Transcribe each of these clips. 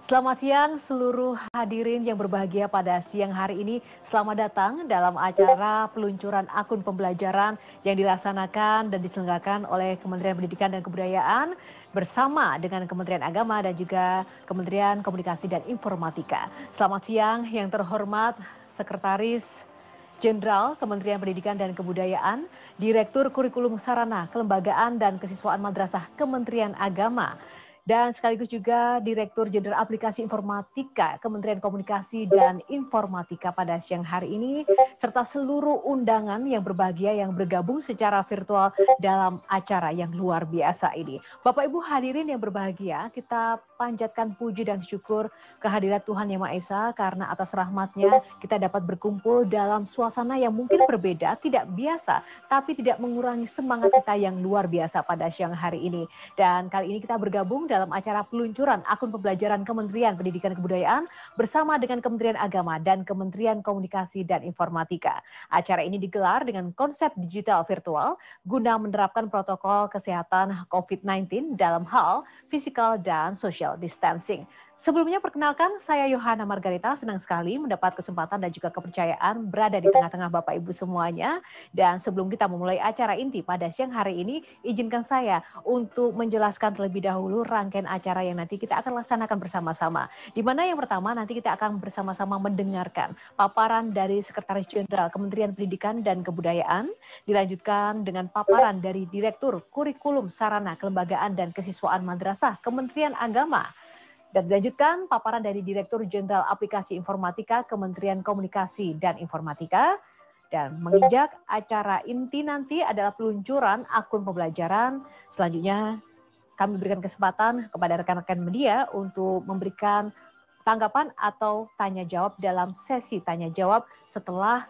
Selamat siang seluruh hadirin yang berbahagia pada siang hari ini. Selamat datang dalam acara peluncuran akun pembelajaran yang dilaksanakan dan diselenggarakan oleh Kementerian Pendidikan dan Kebudayaan bersama dengan Kementerian Agama dan juga Kementerian Komunikasi dan Informatika. Selamat siang yang terhormat Sekretaris Jenderal Kementerian Pendidikan dan Kebudayaan, Direktur Kurikulum Sarana Kelembagaan dan Kesiswaan Madrasah Kementerian Agama, dan sekaligus juga Direktur Jenderal Aplikasi Informatika Kementerian Komunikasi dan Informatika pada siang hari ini, serta seluruh undangan yang berbahagia yang bergabung secara virtual dalam acara yang luar biasa ini. Bapak Ibu hadirin yang berbahagia, kita panjatkan puji dan syukur kehadirat Tuhan Yang Maha Esa karena atas rahmat-Nya kita dapat berkumpul dalam suasana yang mungkin berbeda, tidak biasa, tapi tidak mengurangi semangat kita yang luar biasa pada siang hari ini. Dan kali ini kita bergabung dalam acara peluncuran akun pembelajaran Kementerian Pendidikan dan Kebudayaan bersama dengan Kementerian Agama dan Kementerian Komunikasi dan Informatika. Acara ini digelar dengan konsep digital virtual guna menerapkan protokol kesehatan COVID-19 dalam hal physical dan social distancing. Sebelumnya perkenalkan, saya Yohana Margarita, senang sekali mendapat kesempatan dan juga kepercayaan berada di tengah-tengah Bapak Ibu semuanya. Dan sebelum kita memulai acara inti pada siang hari ini, izinkan saya untuk menjelaskan terlebih dahulu rangkaian acara yang nanti kita akan laksanakan bersama-sama. Di mana yang pertama nanti kita akan bersama-sama mendengarkan paparan dari Sekretaris Jenderal Kementerian Pendidikan dan Kebudayaan, dilanjutkan dengan paparan dari Direktur Kurikulum Sarana Kelembagaan dan Kesiswaan Madrasah Kementerian Agama, dan dilanjutkan paparan dari Direktur Jenderal Aplikasi Informatika Kementerian Komunikasi dan Informatika. Dan menginjak acara inti nanti adalah peluncuran akun pembelajaran. Selanjutnya kami berikan kesempatan kepada rekan-rekan media untuk memberikan tanggapan atau tanya jawab dalam sesi tanya jawab setelah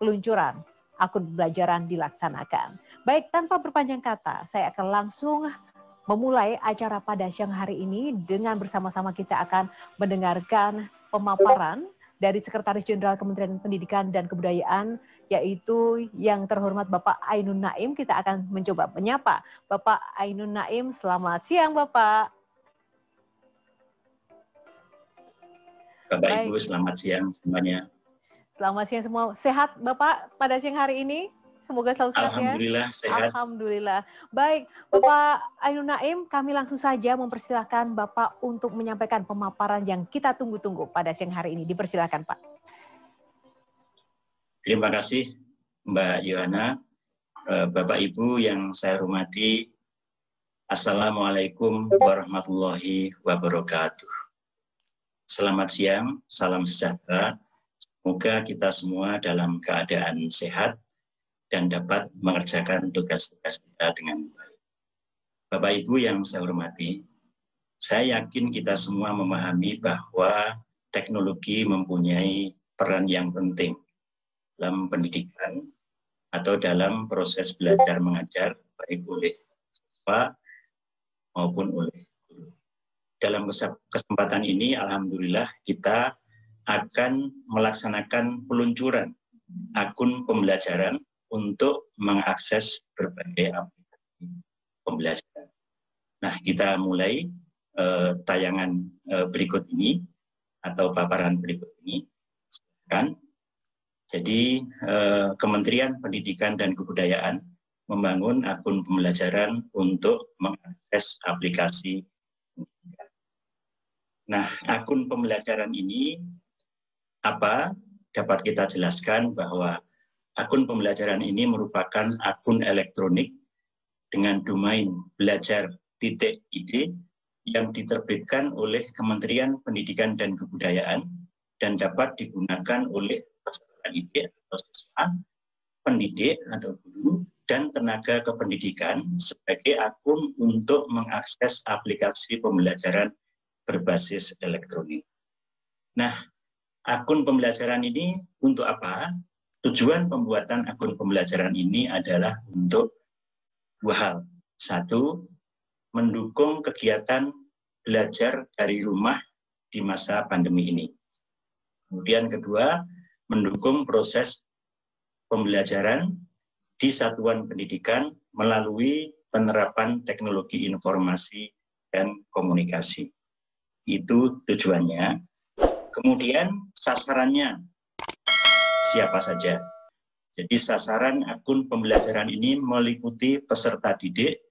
peluncuran akun pembelajaran dilaksanakan. Baik, tanpa berpanjang kata, saya akan langsung memulai acara pada siang hari ini dengan bersama-sama kita akan mendengarkan pemaparan dari Sekretaris Jenderal Kementerian Pendidikan dan Kebudayaan, yaitu yang terhormat Bapak Ainun Naim. Kita akan mencoba menyapa Bapak Ainun Naim. Selamat siang Bapak. Bapak Ibu, selamat siang semuanya. Selamat siang semua. Sehat Bapak pada siang hari ini? Semoga selalu sehat. Alhamdulillah, ya. Sehat. Alhamdulillah. Baik, Bapak Ainun Naim, kami langsung saja mempersilahkan Bapak untuk menyampaikan pemaparan yang kita tunggu-tunggu pada siang hari ini. Dipersilakan, Pak. Terima kasih, Mbak Yohana. Bapak Ibu yang saya hormati, Assalamualaikum warahmatullahi wabarakatuh. Selamat siang, salam sejahtera. Semoga kita semua dalam keadaan sehat dan dapat mengerjakan tugas-tugas kita dengan baik. Bapak Ibu yang saya hormati, saya yakin kita semua memahami bahwa teknologi mempunyai peran yang penting dalam pendidikan atau dalam proses belajar mengajar, baik oleh siswa maupun oleh guru. Dalam kesempatan ini, alhamdulillah kita akan melaksanakan peluncuran akun pembelajaran untuk mengakses berbagai aplikasi pembelajaran. Nah, kita mulai tayangan berikut ini atau paparan berikut ini. Silakan. Jadi, Kementerian Pendidikan dan Kebudayaan membangun akun pembelajaran untuk mengakses aplikasi pendidikan. Nah, akun pembelajaran ini apa? Dapat kita jelaskan bahwa akun pembelajaran ini merupakan akun elektronik dengan domain belajar.id yang diterbitkan oleh Kementerian Pendidikan dan Kebudayaan dan dapat digunakan oleh peserta didik atau siswa, pendidik atau guru, dan tenaga kependidikan sebagai akun untuk mengakses aplikasi pembelajaran berbasis elektronik. Nah, akun pembelajaran ini untuk apa? Tujuan pembuatan akun pembelajaran ini adalah untuk dua hal. Satu, mendukung kegiatan belajar dari rumah di masa pandemi ini. Kemudian kedua, mendukung proses pembelajaran di satuan pendidikan melalui penerapan teknologi informasi dan komunikasi. Itu tujuannya. Kemudian sasarannya siapa saja. Jadi sasaran akun pembelajaran ini meliputi peserta didik,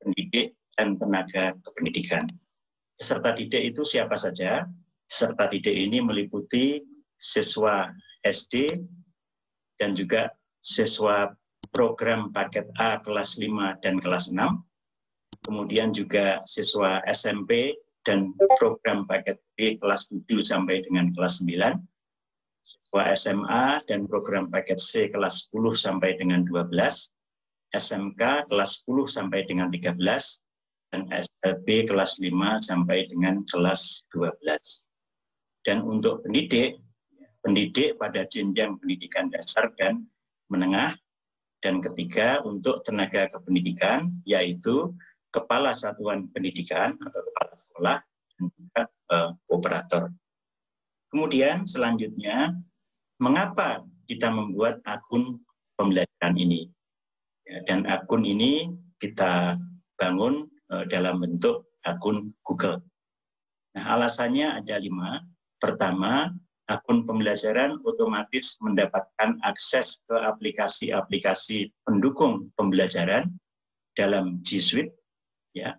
pendidik, dan tenaga kependidikan. Peserta didik itu siapa saja? Peserta didik ini meliputi siswa SD dan juga siswa program paket A kelas 5 dan kelas 6, kemudian juga siswa SMP dan program paket B kelas 7 sampai dengan kelas 9, siswa SMA dan program paket C kelas 10 sampai dengan 12, SMK kelas 10 sampai dengan 13, dan SLB kelas 5 sampai dengan kelas 12. Dan untuk pendidik pada jenjang pendidikan dasar dan menengah, dan ketiga untuk tenaga kependidikan, yaitu kepala satuan pendidikan atau kepala sekolah dan juga operator. Kemudian selanjutnya, mengapa kita membuat akun pembelajaran ini? Dan akun ini kita bangun dalam bentuk akun Google. Nah, alasannya ada 5. Pertama, akun pembelajaran otomatis mendapatkan akses ke aplikasi-aplikasi pendukung pembelajaran dalam G Suite, ya,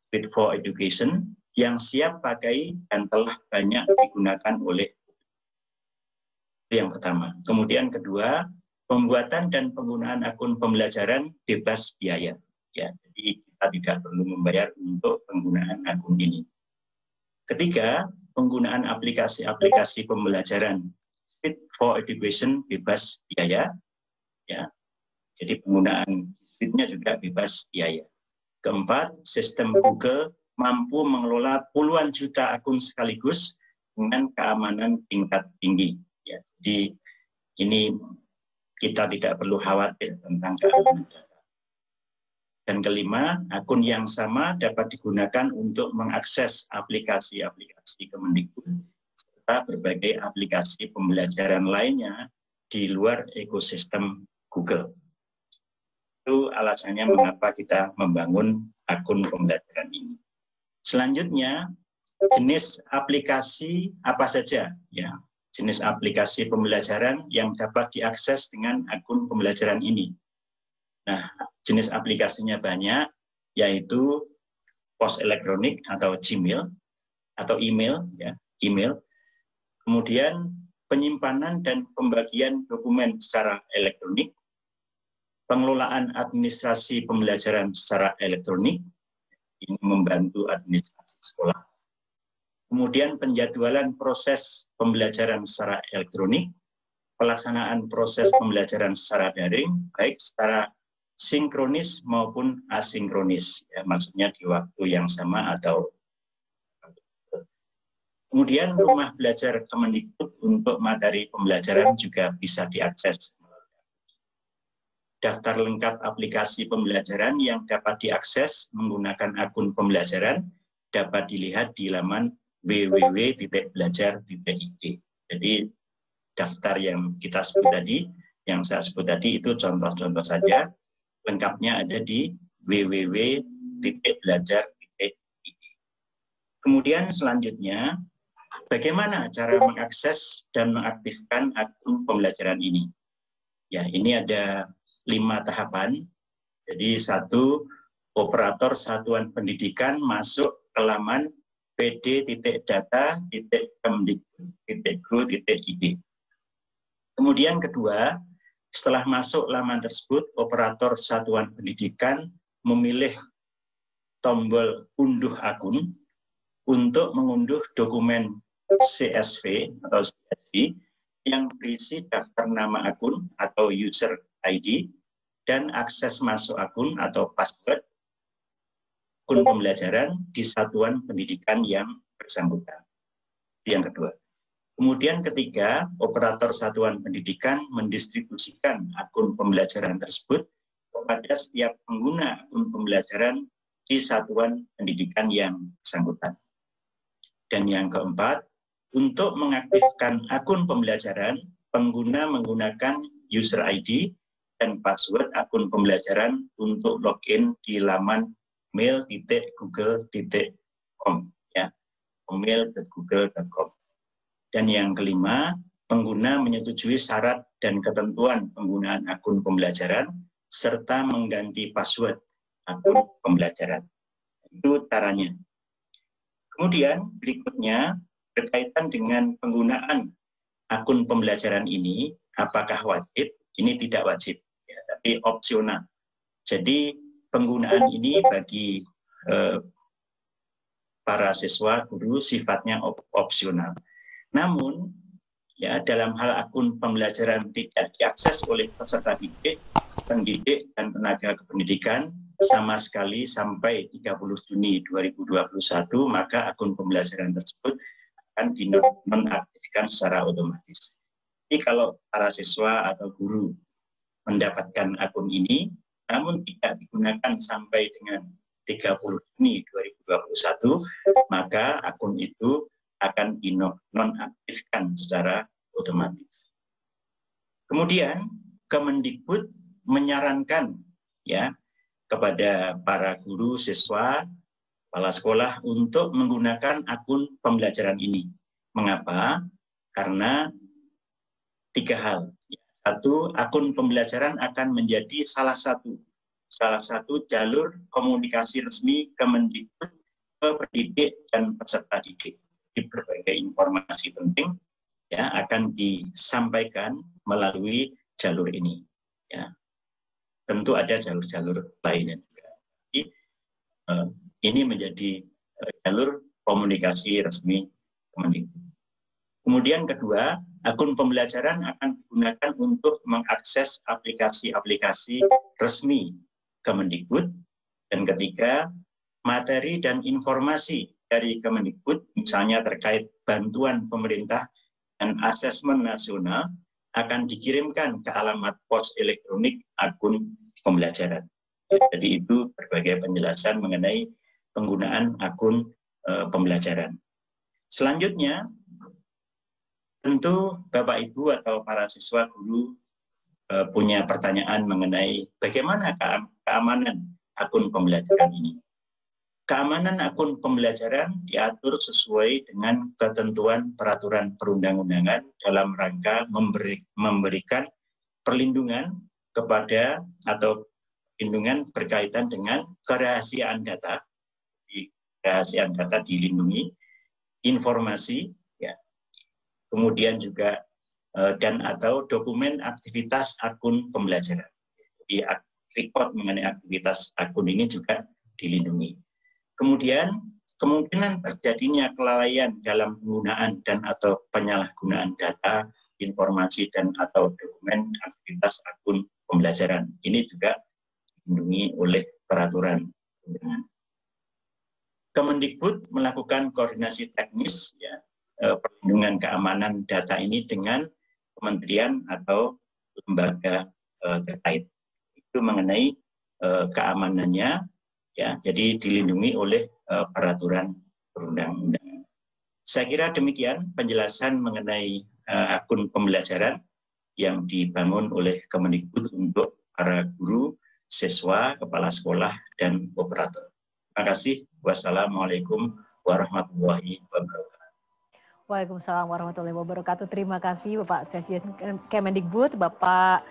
Suite for Education, yang siap pakai dan telah banyak digunakan oleh. Itu yang pertama. Kemudian kedua, pembuatan dan penggunaan akun pembelajaran bebas biaya. Ya, jadi kita tidak perlu membayar untuk penggunaan akun ini. Ketiga, penggunaan aplikasi-aplikasi pembelajaran Suite for Education bebas biaya. Ya, jadi penggunaan Suite-nya juga bebas biaya. Keempat, sistem Google mampu mengelola puluhan juta akun sekaligus dengan keamanan tingkat tinggi. Ya, jadi ini kita tidak perlu khawatir tentang keamanan data. Dan kelima, akun yang sama dapat digunakan untuk mengakses aplikasi-aplikasi Kemendikbud serta berbagai aplikasi pembelajaran lainnya di luar ekosistem Google. Itu alasannya mengapa kita membangun akun pembelajaran ini. Selanjutnya, jenis aplikasi apa saja, ya, jenis aplikasi pembelajaran yang dapat diakses dengan akun pembelajaran ini. Nah, jenis aplikasinya banyak, yaitu pos elektronik atau Gmail atau email, ya, email. Kemudian penyimpanan dan pembagian dokumen secara elektronik, pengelolaan administrasi pembelajaran secara elektronik, ini membantu administrasi sekolah. Kemudian penjadwalan proses pembelajaran secara elektronik, pelaksanaan proses pembelajaran secara daring, baik secara sinkronis maupun asinkronis, ya, maksudnya di waktu yang sama atau. Kemudian rumah belajar Kemendikbud untuk materi pembelajaran juga bisa diakses. Daftar lengkap aplikasi pembelajaran yang dapat diakses menggunakan akun pembelajaran dapat dilihat di laman www.belajar.id. Jadi daftar yang kita sebut tadi, yang saya sebut tadi itu contoh-contoh saja. Lengkapnya ada di www.belajar.id. Kemudian selanjutnya, bagaimana cara mengakses dan mengaktifkan akun pembelajaran ini? Ya, ini ada 5 tahapan. Jadi 1, operator satuan pendidikan masuk ke laman pd.data.kemdikbud.go.id. Kemudian kedua, setelah masuk laman tersebut, operator satuan pendidikan memilih tombol unduh akun untuk mengunduh dokumen CSV atau CSV yang berisi daftar nama akun atau user ID dan akses masuk akun atau password akun pembelajaran di satuan pendidikan yang bersangkutan. Yang kedua. Kemudian ketiga, operator satuan pendidikan mendistribusikan akun pembelajaran tersebut kepada setiap pengguna akun pembelajaran di satuan pendidikan yang bersangkutan. Dan yang keempat, untuk mengaktifkan akun pembelajaran, pengguna menggunakan user ID dan password akun pembelajaran untuk login di laman mail.google.com, ya, mail.google.com. Dan yang kelima, pengguna menyetujui syarat dan ketentuan penggunaan akun pembelajaran serta mengganti password akun pembelajaran. Itu caranya. Kemudian berikutnya berkaitan dengan penggunaan akun pembelajaran ini, apakah wajib? Ini tidak wajib, ya, tapi opsional. Jadi penggunaan ini bagi para siswa, guru sifatnya opsional. Namun, ya, dalam hal akun pembelajaran tidak diakses oleh peserta didik, pendidik, dan tenaga kependidikan sama sekali sampai 30 Juni 2021, maka akun pembelajaran tersebut akan dinonaktifkan secara otomatis. Jadi kalau para siswa atau guru mendapatkan akun ini, namun tidak digunakan sampai dengan 30 Juni 2021, maka akun itu akan dinonaktifkan secara otomatis. Kemudian Kemendikbud menyarankan, ya, kepada para guru, siswa, kepala sekolah untuk menggunakan akun pembelajaran ini. Mengapa? Karena tiga hal. Satu, akun pembelajaran akan menjadi salah satu jalur komunikasi resmi Kemendikbud ke pendidik dan peserta didik. Berbagai informasi penting, ya, akan disampaikan melalui jalur ini, ya. Tentu ada jalur-jalur lainnya juga. Jadi, ini menjadi jalur komunikasi resmi Kemendikbud. Kemudian kedua, akun pembelajaran akan digunakan untuk mengakses aplikasi-aplikasi resmi Kemendikbud. Dan ketiga, materi dan informasi dari Kemendikbud, misalnya terkait bantuan pemerintah dan asesmen nasional, akan dikirimkan ke alamat pos elektronik akun pembelajaran. Jadi itu berbagai penjelasan mengenai penggunaan akun pembelajaran. Selanjutnya, tentu Bapak Ibu atau para siswa guru punya pertanyaan mengenai bagaimana keamanan akun pembelajaran ini. Keamanan akun pembelajaran diatur sesuai dengan ketentuan peraturan perundang-undangan dalam rangka memberikan perlindungan kepada atau perlindungan berkaitan dengan kerahasiaan data. Kerahasiaan data dilindungi, informasi, ya, kemudian juga dan atau dokumen aktivitas akun pembelajaran. Jadi record mengenai aktivitas akun ini juga dilindungi. Kemudian kemungkinan terjadinya kelalaian dalam penggunaan dan atau penyalahgunaan data, informasi dan atau dokumen aktivitas akun pembelajaran. Ini juga dilindungi oleh peraturan undangan. Kemendikbud melakukan koordinasi teknis, ya, perlindungan keamanan data ini dengan kementerian atau lembaga terkait. Itu mengenai keamanannya, ya, jadi dilindungi oleh peraturan perundang-undangan. Saya kira demikian penjelasan mengenai akun pembelajaran yang dibangun oleh Kemendikbud untuk para guru, siswa, kepala sekolah, dan operator. Terima kasih. Wassalamualaikum warahmatullahi wabarakatuh. Waalaikumsalam warahmatullahi wabarakatuh. Terima kasih Bapak Sekjen Kemendikbud, Bapak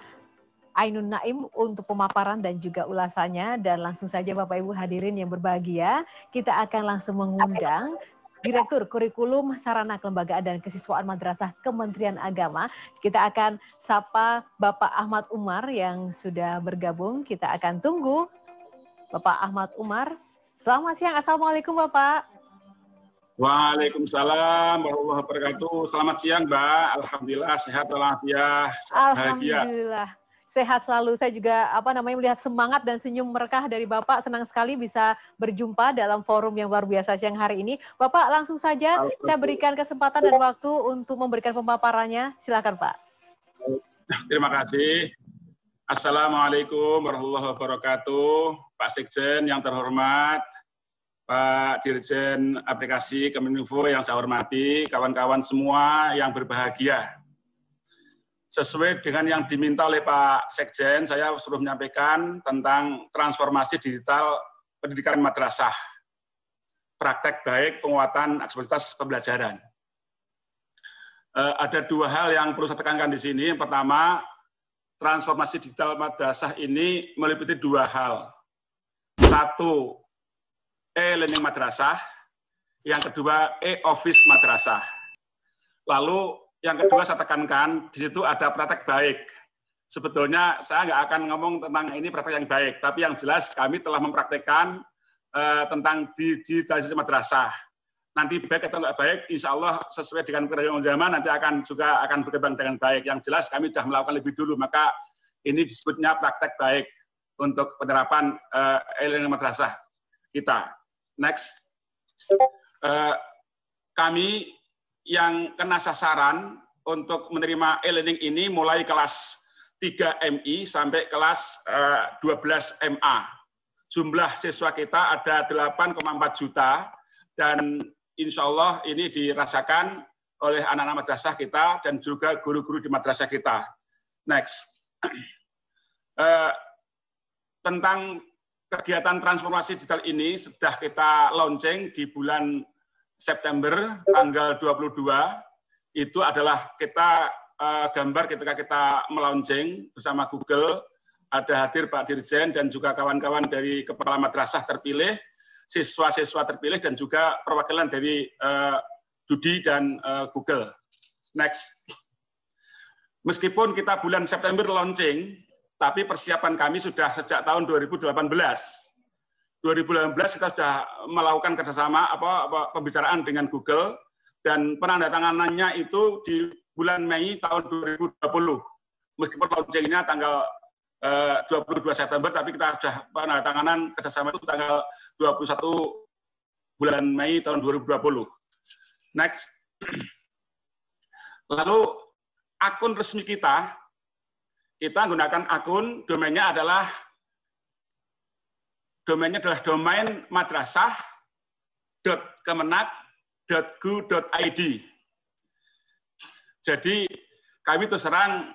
Ainun Naim untuk pemaparan dan juga ulasannya. Dan langsung saja Bapak Ibu hadirin yang berbahagia, kita akan langsung mengundang Direktur Kurikulum Sarana Kelembagaan dan Kesiswaan Madrasah Kementerian Agama. Kita akan sapa Bapak Ahmad Umar yang sudah bergabung. Kita akan tunggu Bapak Ahmad Umar. Selamat siang, Assalamualaikum Bapak. Waalaikumsalam warahmatullahi wabarakatuh. Selamat siang, Mbak. Alhamdulillah sehat walafiat. Alhamdulillah sehat selalu. Saya juga melihat semangat dan senyum mereka dari Bapak. Senang sekali bisa berjumpa dalam forum yang luar biasa siang hari ini. Bapak, langsung saja saya berikan kesempatan dan waktu untuk memberikan pemaparannya. Silakan, Pak. Terima kasih. Assalamualaikum warahmatullahi wabarakatuh. Pak Sekjen yang terhormat, Pak Dirjen Aplikasi Kominfo yang saya hormati, kawan-kawan semua yang berbahagia. Sesuai dengan yang diminta oleh Pak Sekjen, saya sudah menyampaikan tentang transformasi digital pendidikan madrasah, praktek baik penguatan aksesibilitas pembelajaran. Ada dua hal yang perlu saya tekankan di sini. Yang pertama, transformasi digital madrasah ini meliputi dua hal. Satu, e-learning madrasah. Yang kedua, e-office madrasah. Lalu yang kedua saya tekankan, di situ ada praktek baik. Sebetulnya saya nggak akan ngomong tentang ini praktek yang baik, tapi yang jelas kami telah mempraktekkan tentang digitalisasi madrasah. Nanti baik atau nggak baik, insya Allah sesuai dengan perkembangan zaman nanti akan berkembang dengan baik. Yang jelas kami sudah melakukan lebih dulu, maka ini disebutnya praktek baik untuk penerapan e-learning madrasah kita. Next, kami yang kena sasaran untuk menerima e-learning ini mulai kelas 3 MI sampai kelas 12 MA. Jumlah siswa kita ada 8,4 juta dan insya Allah ini dirasakan oleh anak-anak madrasah kita dan juga guru-guru di madrasah kita. Next. Tentang kegiatan transformasi digital ini sudah kita launching di bulan September tanggal 22. Itu adalah kita gambar ketika kita melaunching bersama Google. Ada hadir Pak Dirjen dan juga kawan-kawan dari kepala madrasah terpilih, siswa-siswa terpilih, dan juga perwakilan dari Dudi dan Google. Next. Meskipun kita bulan September launching, tapi persiapan kami sudah sejak tahun 2018. 2018 kita sudah melakukan kerjasama pembicaraan dengan Google, dan penandatanganannya itu di bulan Mei tahun 2020. Meskipun launchingnya tanggal 22 September, tapi kita sudah penandatanganan kerjasama itu tanggal 21 bulan Mei tahun 2020. Next. Lalu akun resmi kita gunakan akun, domainnya adalah domain madrasah.kemenak.go.id. Jadi kami terus terang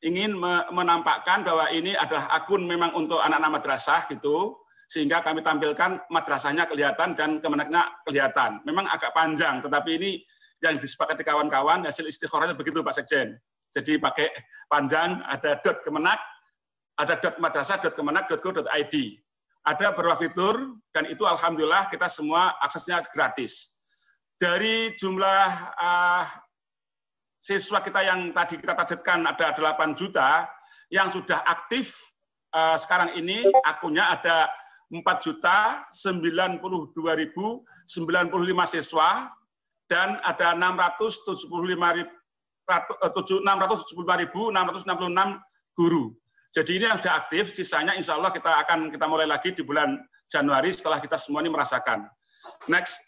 ingin menampakkan bahwa ini adalah akun memang untuk anak-anak madrasah gitu, sehingga kami tampilkan madrasahnya kelihatan dan kemenaknya kelihatan. Memang agak panjang, tetapi ini yang disepakati kawan-kawan, hasil istikharahnya begitu Pak Sekjen. Jadi pakai panjang, ada .kemenak, ada .madrasah.kemenak.go.id. Ada beberapa fitur, dan itu alhamdulillah kita semua aksesnya gratis. Dari jumlah siswa kita yang tadi kita targetkan ada 8 juta, yang sudah aktif sekarang ini akunnya ada 4.092.095 siswa, dan ada 675.666 guru. Jadi ini yang sudah aktif, sisanya insya Allah kita mulai lagi di bulan Januari setelah kita semua ini merasakan. Next.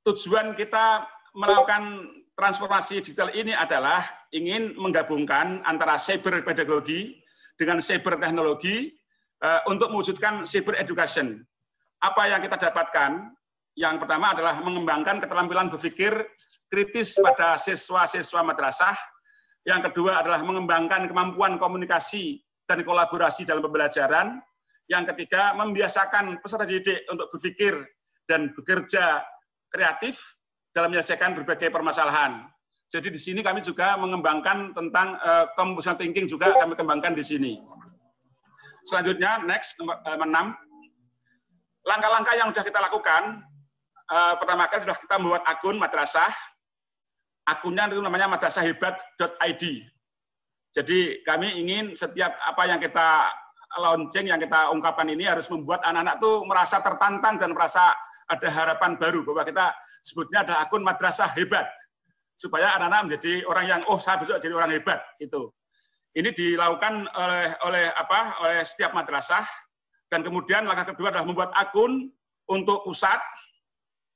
Tujuan kita melakukan transformasi digital ini adalah ingin menggabungkan antara cyber pedagogi dengan cyber teknologi untuk mewujudkan cyber education. Apa yang kita dapatkan? Yang pertama adalah mengembangkan keterampilan berpikir kritis pada siswa-siswa madrasah. Yang kedua adalah mengembangkan kemampuan komunikasi dan kolaborasi dalam pembelajaran. Yang ketiga, membiasakan peserta didik untuk berpikir dan bekerja kreatif dalam menyelesaikan berbagai permasalahan. Jadi di sini kami juga mengembangkan tentang compositional thinking juga kami kembangkan di sini. Selanjutnya, next, nomor 6. Langkah-langkah yang sudah kita lakukan, pertama kali sudah kita membuat akun madrasah. Akunnya itu namanya madrasahhebat.id. Jadi kami ingin setiap apa yang kita launching, yang kita ungkapkan ini harus membuat anak-anak tuh merasa tertantang dan merasa ada harapan baru bahwa kita sebutnya ada akun madrasah hebat. supaya anak-anak menjadi orang yang saya besok jadi orang hebat itu. Ini dilakukan oleh setiap madrasah, dan kemudian langkah kedua adalah membuat akun untuk pusat,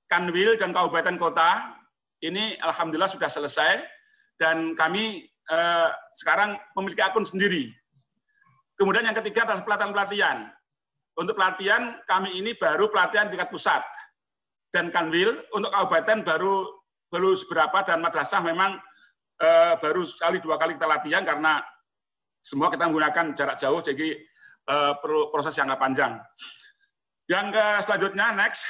kanwil dan kabupaten kota. Ini alhamdulillah sudah selesai, dan kami sekarang memiliki akun sendiri. Kemudian yang ketiga adalah pelatihan-pelatihan. Untuk pelatihan kami ini baru pelatihan tingkat pusat dan kanwil. Untuk kabupaten baru seberapa, dan madrasah memang baru sekali 2 kali kita latihan karena semua kita menggunakan jarak jauh, jadi perlu proses yang panjang. Yang selanjutnya, next,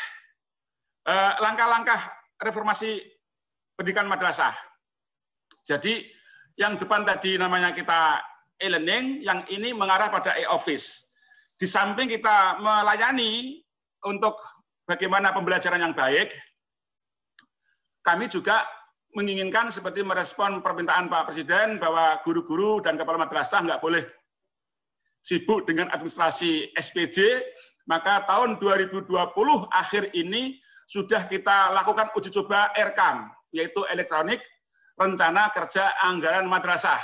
langkah-langkah reformasi pendidikan madrasah. Jadi yang depan tadi namanya kita e-learning, yang ini mengarah pada e-office. Di samping kita melayani untuk bagaimana pembelajaran yang baik, kami juga menginginkan seperti merespon permintaan Pak Presiden bahwa guru-guru dan kepala madrasah nggak boleh sibuk dengan administrasi SPJ, maka tahun 2020 akhir ini sudah kita lakukan uji coba RKAM, yaitu elektronik rencana kerja anggaran madrasah.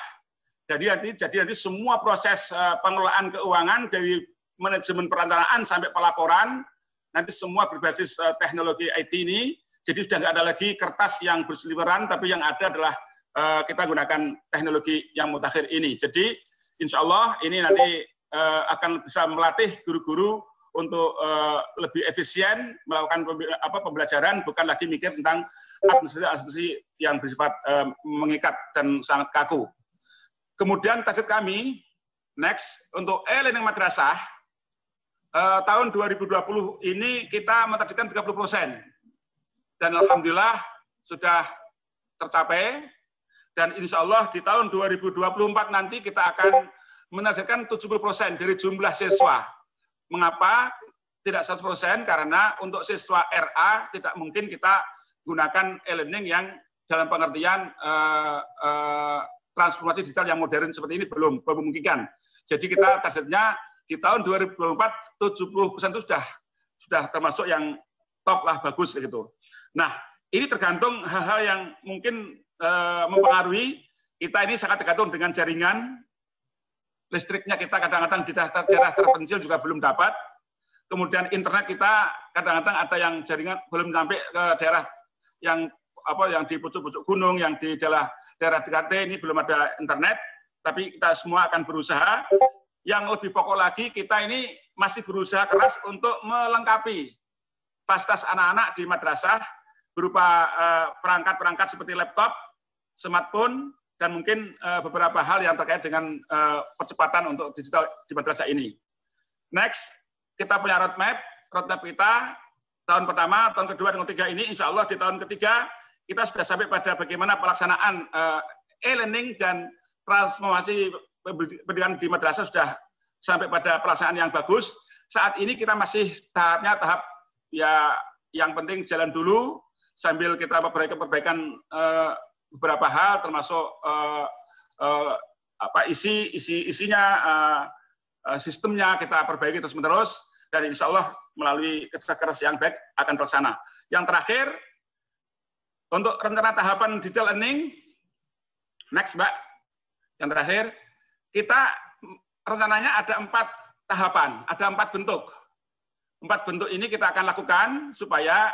Jadi nanti semua proses pengelolaan keuangan dari manajemen perencanaan sampai pelaporan, nanti semua berbasis teknologi IT ini. Jadi sudah nggak ada lagi kertas yang berseliweran, tapi yang ada adalah kita gunakan teknologi yang mutakhir ini. Jadi insya Allah ini nanti akan bisa melatih guru-guru untuk lebih efisien melakukan pembelajaran, bukan lagi mikir tentang administrasi yang bersifat mengikat dan sangat kaku. Kemudian target kami, next, untuk e-learning madrasah, tahun 2020 ini kita mentargetkan 30%. Dan alhamdulillah sudah tercapai, dan insya Allah di tahun 2024 nanti kita akan menargetkan 70% dari jumlah siswa. Mengapa tidak 100%? Karena untuk siswa RA tidak mungkin kita gunakan e-learning yang dalam pengertian transformasi digital yang modern seperti ini belum memungkinkan. Jadi kita targetnya di tahun 2024 70% itu sudah termasuk yang top lah, bagus gitu. Nah, ini tergantung hal-hal yang mungkin mempengaruhi. Kita ini sangat tergantung dengan jaringan listriknya, kita kadang-kadang di daerah terpencil juga belum dapat. Kemudian internet kita kadang-kadang ada yang jaringan belum sampai ke daerah yang di pucuk-pucuk gunung, yang di daerah DKT ini belum ada internet. Tapi kita semua akan berusaha. Yang lebih pokok lagi, kita ini masih berusaha keras untuk melengkapi fasilitas anak-anak di madrasah berupa perangkat-perangkat seperti laptop, smartphone, dan mungkin beberapa hal yang terkait dengan percepatan untuk digital di madrasah ini. Next, kita punya roadmap kita tahun pertama, tahun kedua, dan ketiga ini, insya Allah di tahun ketiga kita sudah sampai pada bagaimana pelaksanaan e-learning dan transformasi pendidikan di madrasah sudah sampai pada pelaksanaan yang bagus. Saat ini kita masih tahap ya yang penting jalan dulu sambil kita perbaikan beberapa hal, termasuk isinya, sistemnya kita perbaiki terus-menerus, dan insya Allah melalui kerja keras yang baik akan terlaksana. Yang terakhir, untuk rencana tahapan digital learning, next Mbak, yang terakhir, kita rencananya ada 4 tahapan, ada 4 bentuk. 4 bentuk ini kita akan lakukan supaya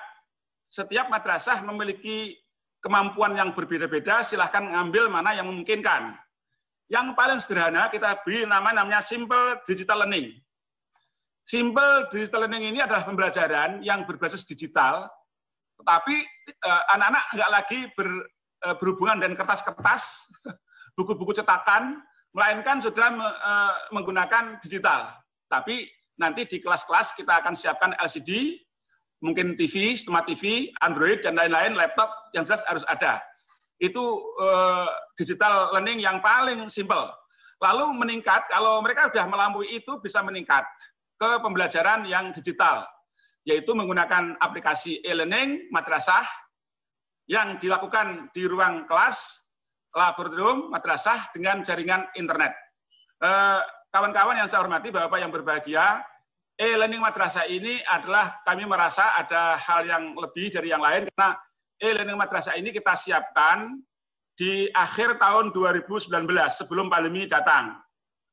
setiap madrasah memiliki kemampuan yang berbeda-beda, silahkan ngambil mana yang memungkinkan. Yang paling sederhana kita beri namanya simple digital learning. Simple digital learning ini adalah pembelajaran yang berbasis digital, tetapi anak-anak nggak lagi berhubungan dengan kertas-kertas, buku-buku cetakan, melainkan sudah menggunakan digital. Tapi nanti di kelas-kelas kita akan siapkan LCD, mungkin TV, smart TV, Android, dan lain-lain, laptop yang jelas harus ada. Itu digital learning yang paling simple. Lalu meningkat, kalau mereka sudah melampaui itu bisa meningkat ke pembelajaran yang digital, yaitu menggunakan aplikasi e-learning madrasah yang dilakukan di ruang kelas, laboratorium, madrasah dengan jaringan internet. Kawan-kawan yang saya hormati, Bapak yang berbahagia, e-learning madrasah ini adalah kami merasa ada hal yang lebih dari yang lain, karena e-learning madrasah ini kita siapkan di akhir tahun 2019 sebelum pandemi datang.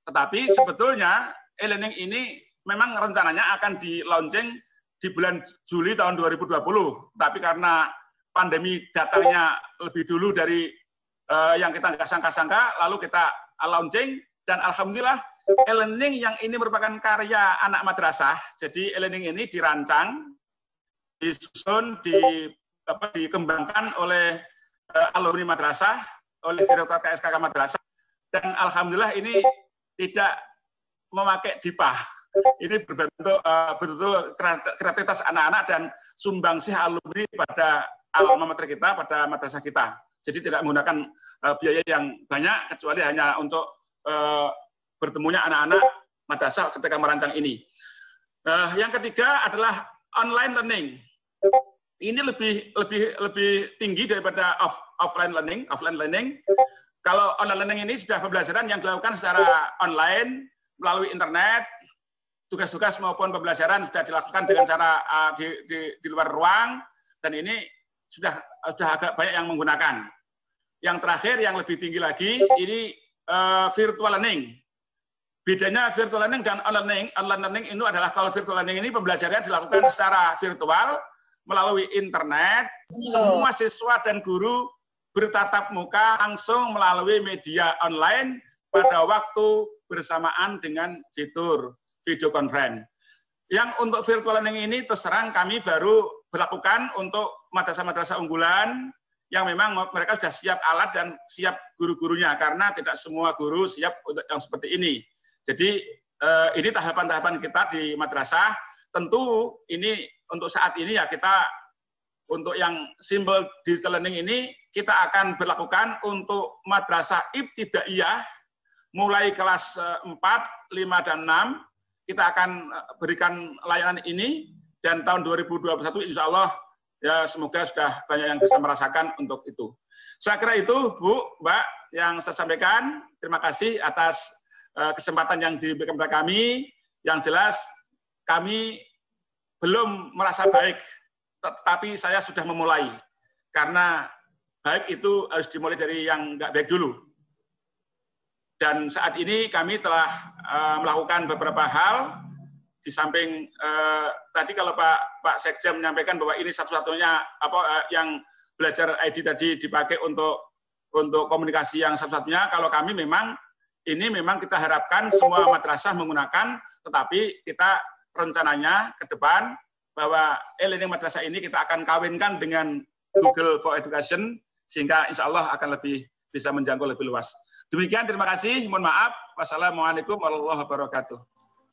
Tetapi sebetulnya e-learning ini memang rencananya akan di-launching di bulan Juli tahun 2020. Tapi karena pandemi datangnya lebih dulu dari yang kita nggak sangka-sangka, lalu kita launching, dan alhamdulillah e-learning yang ini merupakan karya anak madrasah. Jadi e-learning ini dirancang, disusun, dikembangkan oleh alumni madrasah, oleh Direktorat KSKK Madrasah, dan alhamdulillah ini tidak memakai dipah. Ini berbentuk betul-betul kreativitas anak-anak dan sumbangsih alumni pada alma mater kita, pada madrasah kita. Jadi tidak menggunakan biaya yang banyak, kecuali hanya untuk bertemunya anak-anak madrasah ketika merancang ini. Yang ketiga adalah online learning. Ini lebih tinggi daripada offline learning. Kalau online learning ini sudah pembelajaran yang dilakukan secara online melalui internet, tugas-tugas maupun pembelajaran sudah dilakukan dengan cara di luar ruang, dan ini sudah agak banyak yang menggunakan. Yang terakhir yang lebih tinggi lagi ini virtual learning. Bedanya virtual learning dan online learning ini adalah kalau virtual learning ini pembelajarannya dilakukan secara virtual melalui internet, semua siswa dan guru bertatap muka langsung melalui media online pada waktu bersamaan dengan fitur video conference. Yang untuk virtual learning ini terus terang kami baru berlakukan untuk madrasah-madrasah unggulan yang memang mereka sudah siap alat dan siap guru-gurunya, karena tidak semua guru siap untuk yang seperti ini. Jadi ini tahapan-tahapan kita di madrasah. Tentu ini untuk saat ini ya kita untuk yang simple digital learning ini kita akan berlakukan untuk madrasah ibtidaiyah mulai kelas 4, 5, dan 6. Kita akan berikan layanan ini, dan tahun 2021 insya Allah ya semoga sudah banyak yang bisa merasakan untuk itu. Saya kira itu Bu, Mbak yang saya sampaikan. Terima kasih atas kesempatan yang diberikan kepada kami. Yang jelas kami belum merasa baik, tetapi saya sudah memulai. Karena baik itu harus dimulai dari yang nggak baik dulu. Dan saat ini kami telah melakukan beberapa hal. Di samping tadi kalau Pak Sekjen menyampaikan bahwa ini satu-satunya yang belajar ID tadi dipakai untuk komunikasi yang satu-satunya. Kalau kami memang ini memang kita harapkan semua madrasah menggunakan, tetapi kita rencananya ke depan bahwa e-learning madrasah ini kita akan kawinkan dengan Google for Education, sehingga insya Allah akan lebih bisa menjangkau lebih luas. Demikian, terima kasih. Mohon maaf. Wassalamualaikum warahmatullahi wabarakatuh.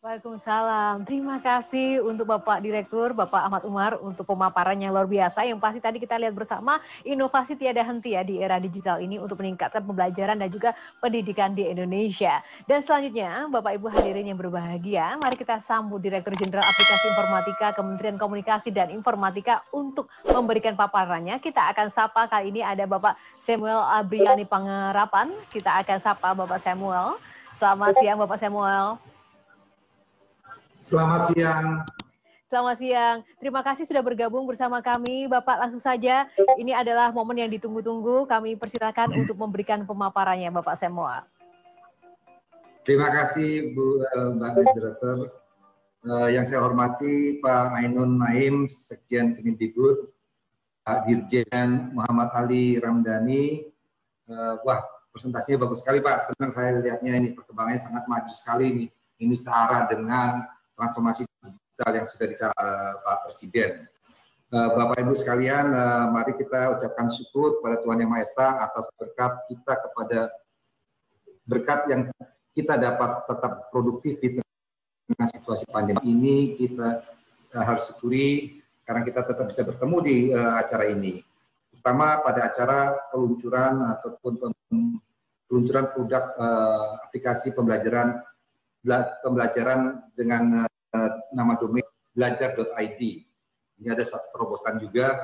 Waalaikumsalam. Terima kasih untuk Bapak Direktur, Bapak Ahmad Umar, untuk pemaparan yang luar biasa. Yang pasti tadi kita lihat bersama, inovasi tiada henti ya di era digital ini untuk meningkatkan pembelajaran dan juga pendidikan di Indonesia. Dan selanjutnya, Bapak Ibu hadirin yang berbahagia, mari kita sambut Direktur Jenderal Aplikasi Informatika Kementerian Komunikasi dan Informatika untuk memberikan paparannya. Kita akan sapa kali ini ada Bapak Samuel Abriani Pangerapan. Kita akan sapa Bapak Samuel. Selamat siang Bapak Samuel. Selamat siang. Selamat siang. Terima kasih sudah bergabung bersama kami, Bapak. Langsung saja, ini adalah momen yang ditunggu-tunggu. Kami persilakan untuk memberikan pemaparannya, Bapak Samuel. Terima kasih, Bu Mbak Direktur. Yang saya hormati Pak Ainun Naim, Sekjen Kemendikbud, Pak Dirjen Muhammad Ali Ramdhani. Wah, presentasinya bagus sekali, Pak. Senang saya lihatnya, ini perkembangannya sangat maju sekali nih. Ini searah dengan transformasi digital yang sudah dicapai Pak Presiden. Bapak Ibu sekalian, mari kita ucapkan syukur kepada Tuhan Yang Maha Esa atas berkat yang kita dapat tetap produktif di tengah situasi pandemi ini. Kita harus syukuri karena kita tetap bisa bertemu di acara ini, terutama pada acara peluncuran ataupun peluncuran produk aplikasi pembelajaran dengan nama domain belajar.id. Ini ada satu terobosan juga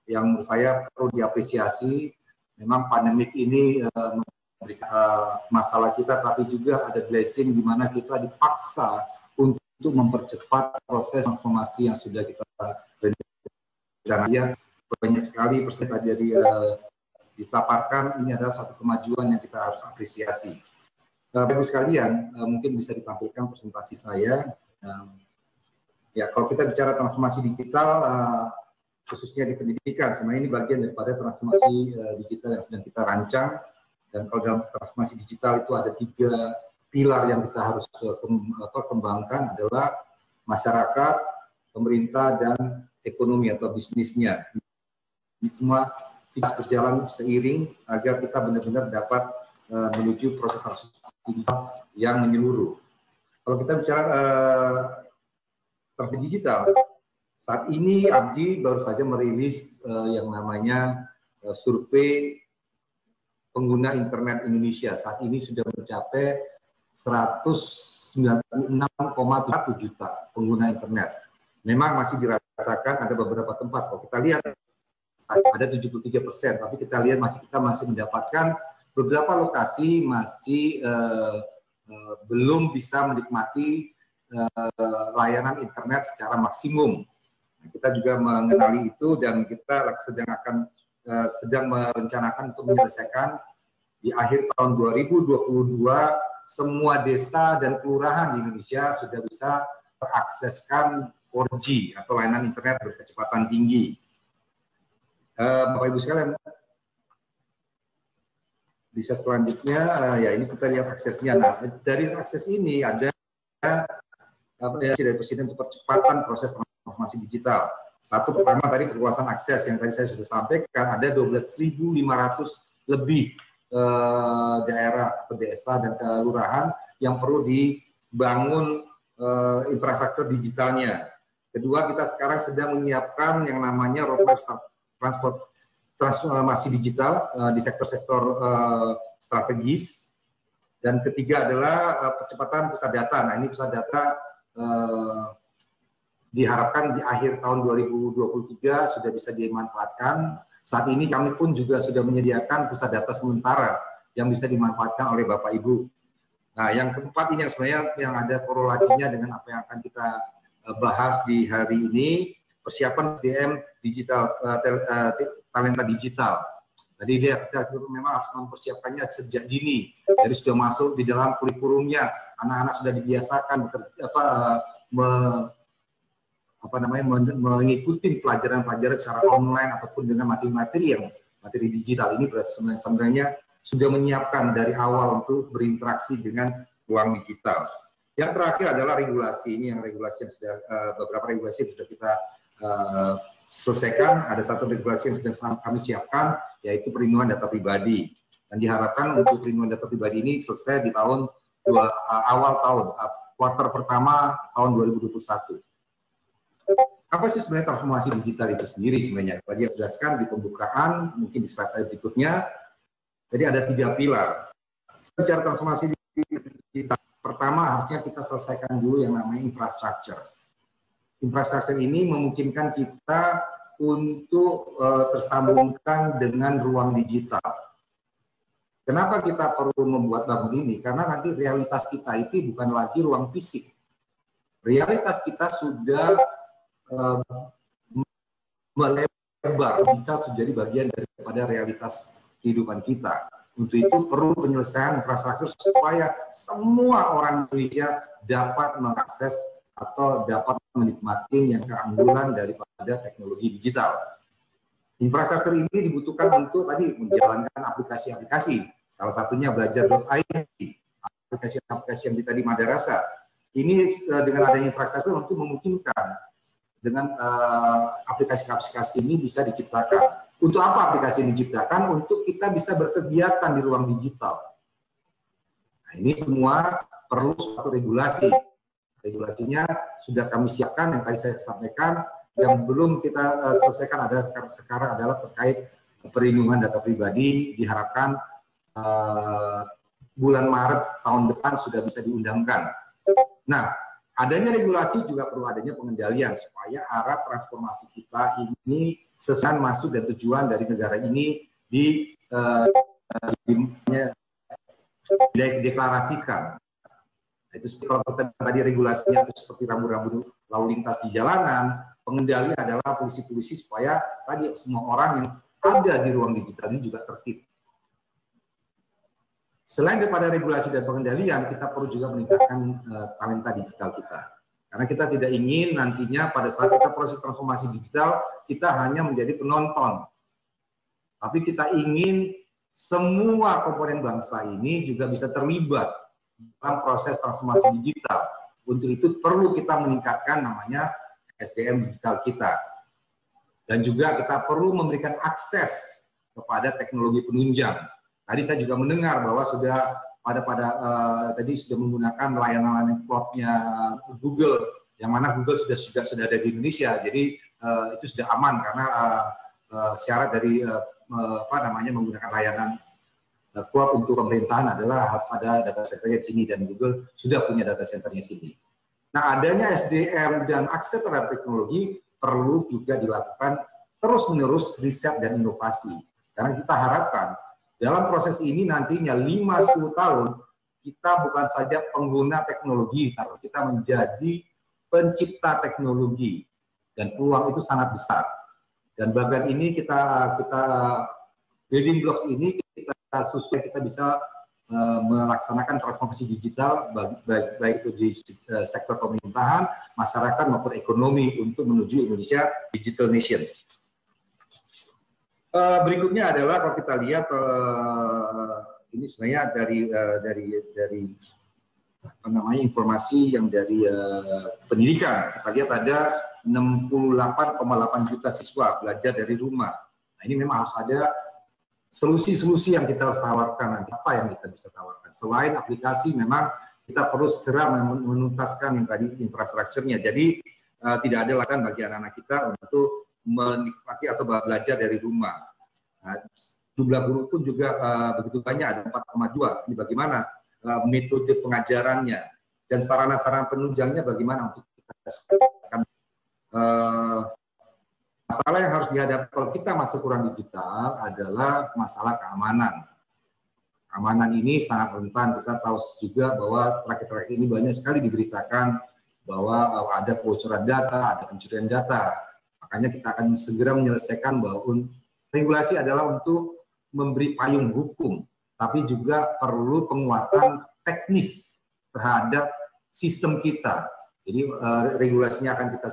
yang menurut saya perlu diapresiasi. Memang pandemik ini memberikan masalah kita, tapi juga ada blessing di mana kita dipaksa untuk mempercepat proses transformasi yang sudah kita rencanakan. banyak sekali persen tadi dipaparkan, ini adalah suatu kemajuan yang kita harus apresiasi. Bapak Ibu sekalian, mungkin bisa ditampilkan presentasi saya. Ya, kalau kita bicara transformasi digital, khususnya di pendidikan, sebenarnya ini bagian daripada transformasi digital yang sedang kita rancang. Dan kalau dalam transformasi digital itu ada 3 pilar yang kita harus kembangkan, adalah masyarakat, pemerintah, dan ekonomi atau bisnisnya. Ini semua harus berjalan seiring agar kita benar-benar dapat menuju proses transformasi digital yang menyeluruh. Kalau kita bicara transformasi digital, saat ini ABDI baru saja merilis yang namanya survei pengguna internet Indonesia. Saat ini sudah mencapai 196,1 juta pengguna internet. Memang masih dirasakan ada beberapa tempat. Kalau kita lihat ada 73%, tapi kita lihat kita masih mendapatkan beberapa lokasi masih belum bisa menikmati layanan internet secara maksimum. Nah, kita juga mengenali itu dan kita sedang merencanakan untuk menyelesaikan di akhir tahun 2022 semua desa dan kelurahan di Indonesia sudah bisa merakseskan 4G atau layanan internet berkecepatan tinggi. Bapak Ibu sekalian, bisa selanjutnya ya ini kita lihat aksesnya. Nah, dari akses ini ada dari Presiden untuk percepatan proses transformasi digital. Satu pertama tadi perluasan akses yang tadi saya sudah sampaikan, ada 12.500 lebih daerah atau desa dan kelurahan yang perlu dibangun infrastruktur digitalnya. Kedua, kita sekarang sedang menyiapkan yang namanya roadmap transformasi digital di sektor-sektor strategis. Dan ketiga adalah percepatan pusat data. Nah, ini pusat data diharapkan di akhir tahun 2023 sudah bisa dimanfaatkan. Saat ini kami pun juga sudah menyediakan pusat data sementara yang bisa dimanfaatkan oleh Bapak Ibu. Nah, yang keempat ini yang sebenarnya yang ada korelasinya dengan apa yang akan kita bahas di hari ini, persiapan SDM digital, talenta digital. Tadi kita memang harus mempersiapkannya sejak dini, jadi sudah masuk di dalam kurikulumnya, anak-anak sudah dibiasakan mengikuti pelajaran-pelajaran secara online ataupun dengan materi digital. Ini berarti sebenarnya sudah menyiapkan dari awal untuk berinteraksi dengan ruang digital. Yang terakhir adalah regulasi. Ini yang regulasi yang sudah beberapa regulasi yang sudah kita selesaikan. Ada satu regulasi yang sedang kami siapkan, yaitu perlindungan data pribadi. Dan diharapkan untuk perlindungan data pribadi ini selesai di awal tahun, kuartal pertama tahun 2021. Apa sih sebenarnya transformasi digital itu sendiri sebenarnya? Tadi yang jelaskan di pembukaan, mungkin di slide berikutnya. Jadi ada 3 pilar. Bicara transformasi digital, pertama harusnya kita selesaikan dulu yang namanya infrastruktur. Infrastruktur ini memungkinkan kita untuk tersambungkan dengan ruang digital. Kenapa kita perlu membuat bangun ini? Karena nanti realitas kita itu bukan lagi ruang fisik. Realitas kita sudah melebar, digital sudah jadi bagian daripada realitas kehidupan kita. Untuk itu perlu penyelesaian infrastruktur supaya semua orang Indonesia dapat mengakses atau dapat menikmati yang keunggulan daripada teknologi digital. Infrastruktur ini dibutuhkan untuk tadi menjalankan aplikasi-aplikasi. Salah satunya belajar.id, aplikasi-aplikasi yang tadi Madarasa. Ini dengan adanya infrastruktur untuk memungkinkan dengan aplikasi-aplikasi ini bisa diciptakan. Untuk apa aplikasi ini diciptakan? Untuk kita bisa berkegiatan di ruang digital. Nah, ini semua perlu suatu regulasi. Regulasinya sudah kami siapkan, yang tadi saya sampaikan. Yang belum kita selesaikan sekarang adalah terkait perlindungan data pribadi. Diharapkan bulan Maret tahun depan sudah bisa diundangkan. Nah, adanya regulasi juga perlu adanya pengendalian supaya arah transformasi kita ini sesuai masuk dan tujuan dari negara ini dideklarasikan. Nah, itu kalau kita tadi regulasinya itu seperti rambu-rambu lalu lintas di jalanan, pengendali adalah polisi-polisi supaya tadi semua orang yang ada di ruang digital ini juga tertib. Selain daripada regulasi dan pengendalian, kita perlu juga meningkatkan talenta digital kita. Karena kita tidak ingin nantinya pada saat kita proses transformasi digital, kita hanya menjadi penonton. Tapi kita ingin semua komponen bangsa ini juga bisa terlibat dalam proses transformasi digital. Untuk itu perlu kita meningkatkan namanya SDM digital kita. Dan juga kita perlu memberikan akses kepada teknologi penunjang. Tadi saya juga mendengar bahwa sudah tadi sudah menggunakan layanan cloud-nya Google, yang mana Google sudah ada di Indonesia. Jadi itu sudah aman karena syarat dari menggunakan layanan cloud untuk pemerintahan adalah harus ada data centernya di sini, dan Google sudah punya data centernya di sini. Nah, adanya SDM dan akses terhadap teknologi perlu juga dilakukan terus-menerus riset dan inovasi. Karena kita harapkan dalam proses ini nantinya 5-10 tahun kita bukan saja pengguna teknologi, tapi kita menjadi pencipta teknologi, dan peluang itu sangat besar. Dan bagian ini kita building blocks ini kita sesuai kita bisa melaksanakan transformasi digital baik itu di sektor pemerintahan, masyarakat maupun ekonomi untuk menuju Indonesia Digital Nation. Berikutnya adalah kalau kita lihat ini sebenarnya dari informasi yang dari pendidikan. Kita lihat ada 68,8 juta siswa belajar dari rumah. Nah, ini memang harus ada solusi-solusi yang kita harus tawarkan nanti. Apa yang kita bisa tawarkan? Selain aplikasi, memang kita perlu segera menuntaskan yang tadi infrastrukturnya. Jadi tidak ada lahan bagi anak-anak kita untuk menikmati atau belajar dari rumah. Nah, jumlah guru pun juga begitu banyak, ada 4,2. Ini bagaimana metode pengajarannya dan sarana-sarana penunjangnya bagaimana untuk kita lakukan. Masalah yang harus dihadapi kalau kita masuk ruang digital adalah masalah keamanan. Keamanan ini sangat rentan. Kita tahu juga bahwa terakhir-terakhir ini banyak sekali diberitakan bahwa ada kebocoran data, ada pencurian data. Makanya kita akan segera menyelesaikan bahwa regulasi adalah untuk memberi payung hukum, tapi juga perlu penguatan teknis terhadap sistem kita. Jadi regulasinya akan kita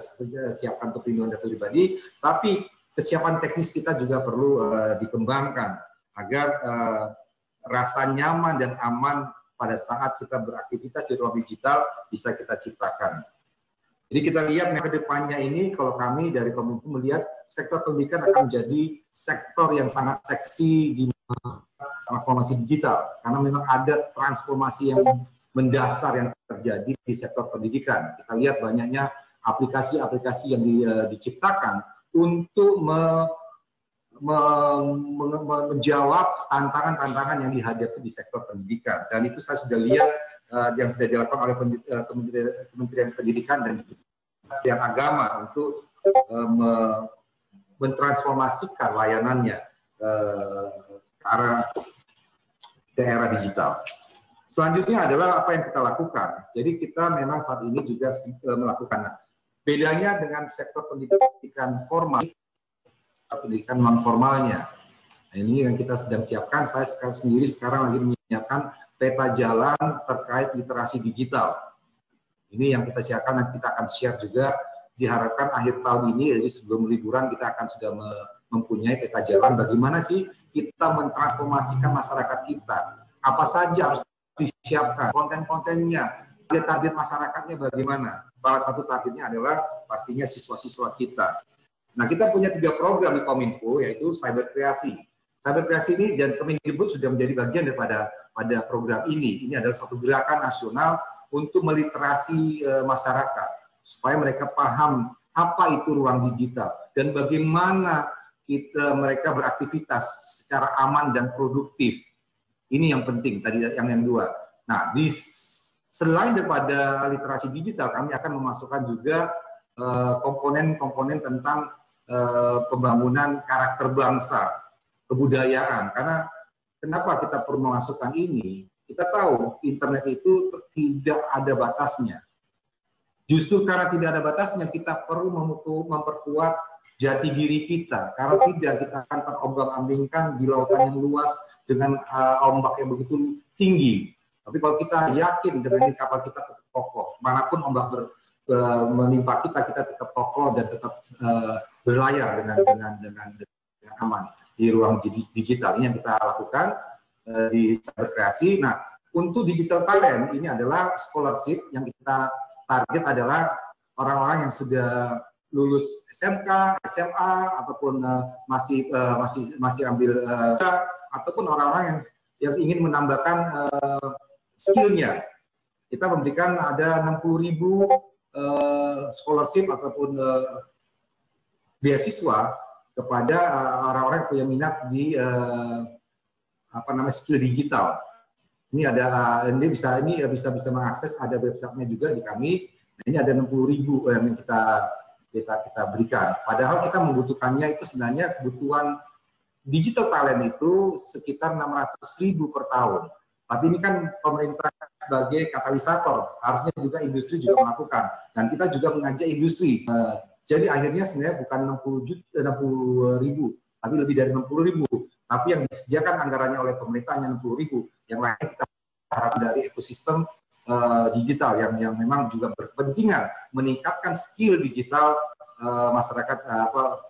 siapkan untuk perlindungan data pribadi, tapi kesiapan teknis kita juga perlu dikembangkan agar rasa nyaman dan aman pada saat kita beraktivitas di ruang digital bisa kita ciptakan. Jadi kita lihat ke depannya ini, kalau kami dari Kominfo melihat sektor pendidikan akan menjadi sektor yang sangat seksi di transformasi digital, karena memang ada transformasi yang mendasar yang terjadi di sektor pendidikan. Kita lihat banyaknya aplikasi-aplikasi yang diciptakan untuk menjawab tantangan-tantangan yang dihadapi di sektor pendidikan. Dan itu saya sudah lihat yang sudah dilakukan oleh Kementerian Pendidikan dan Kementerian Agama untuk mentransformasikan layanannya ke era digital. Selanjutnya adalah apa yang kita lakukan. Jadi kita memang saat ini juga melakukan. Nah, bedanya dengan sektor pendidikan formal, pendidikan non formalnya. Nah, ini yang kita sedang siapkan. Saya sendiri sekarang lagi menyiapkan peta jalan terkait literasi digital. Ini yang kita siapkan, nanti kita akan share juga. Diharapkan akhir tahun ini, jadi sebelum liburan kita akan sudah mempunyai peta jalan bagaimana sih kita mentransformasikan masyarakat kita. Apa saja harus disiapkan, konten-kontennya, target masyarakatnya bagaimana. Salah satu targetnya adalah pastinya siswa-siswa kita. Nah, kita punya 3 program di Kominfo, yaitu Cyber Kreasi. Cyber Kreasi ini dan Kemendikbud sudah menjadi bagian daripada program ini. Ini adalah suatu gerakan nasional untuk meliterasi masyarakat, supaya mereka paham apa itu ruang digital dan bagaimana mereka beraktivitas secara aman dan produktif. Ini yang penting tadi yang dua. Nah, selain daripada literasi digital, kami akan memasukkan juga komponen-komponen tentang pembangunan karakter bangsa, kebudayaan. Karena kenapa kita perlu memasukkan ini? Kita tahu internet itu tidak ada batasnya. Justru karena tidak ada batasnya, kita perlu memperkuat jati diri kita. Kalau tidak, kita akan terombang-ambingkan di lautan yang luas dengan ombak yang begitu tinggi. Tapi kalau kita yakin dengan ini kapal kita tetap kokoh, manapun ombak menimpa kita tetap kokoh dan tetap berlayar dengan aman di ruang digital. Ini yang kita lakukan di Cyberkreasi. Nah, untuk digital talent ini adalah scholarship yang kita target adalah orang-orang yang sudah lulus SMK, SMA, ataupun masih ambil ataupun orang-orang yang ingin menambahkan skillnya. Kita memberikan ada 60.000 scholarship ataupun beasiswa kepada orang-orang yang punya minat di skill digital. Ini ini bisa mengakses, ada websitenya juga di kami. Nah, ini ada 60.000 yang kita berikan. Padahal kita membutuhkannya itu sebenarnya kebutuhan digital talent itu sekitar 600.000 per tahun. Tapi ini kan pemerintah sebagai katalisator, harusnya juga industri juga melakukan. Dan kita juga mengajak industri. Jadi akhirnya sebenarnya bukan 60.000, tapi lebih dari 60.000. Tapi yang disediakan anggarannya oleh pemerintah hanya 60.000. Yang lain kita harap dari ekosistem digital yang memang juga berkepentingan meningkatkan skill digital masyarakat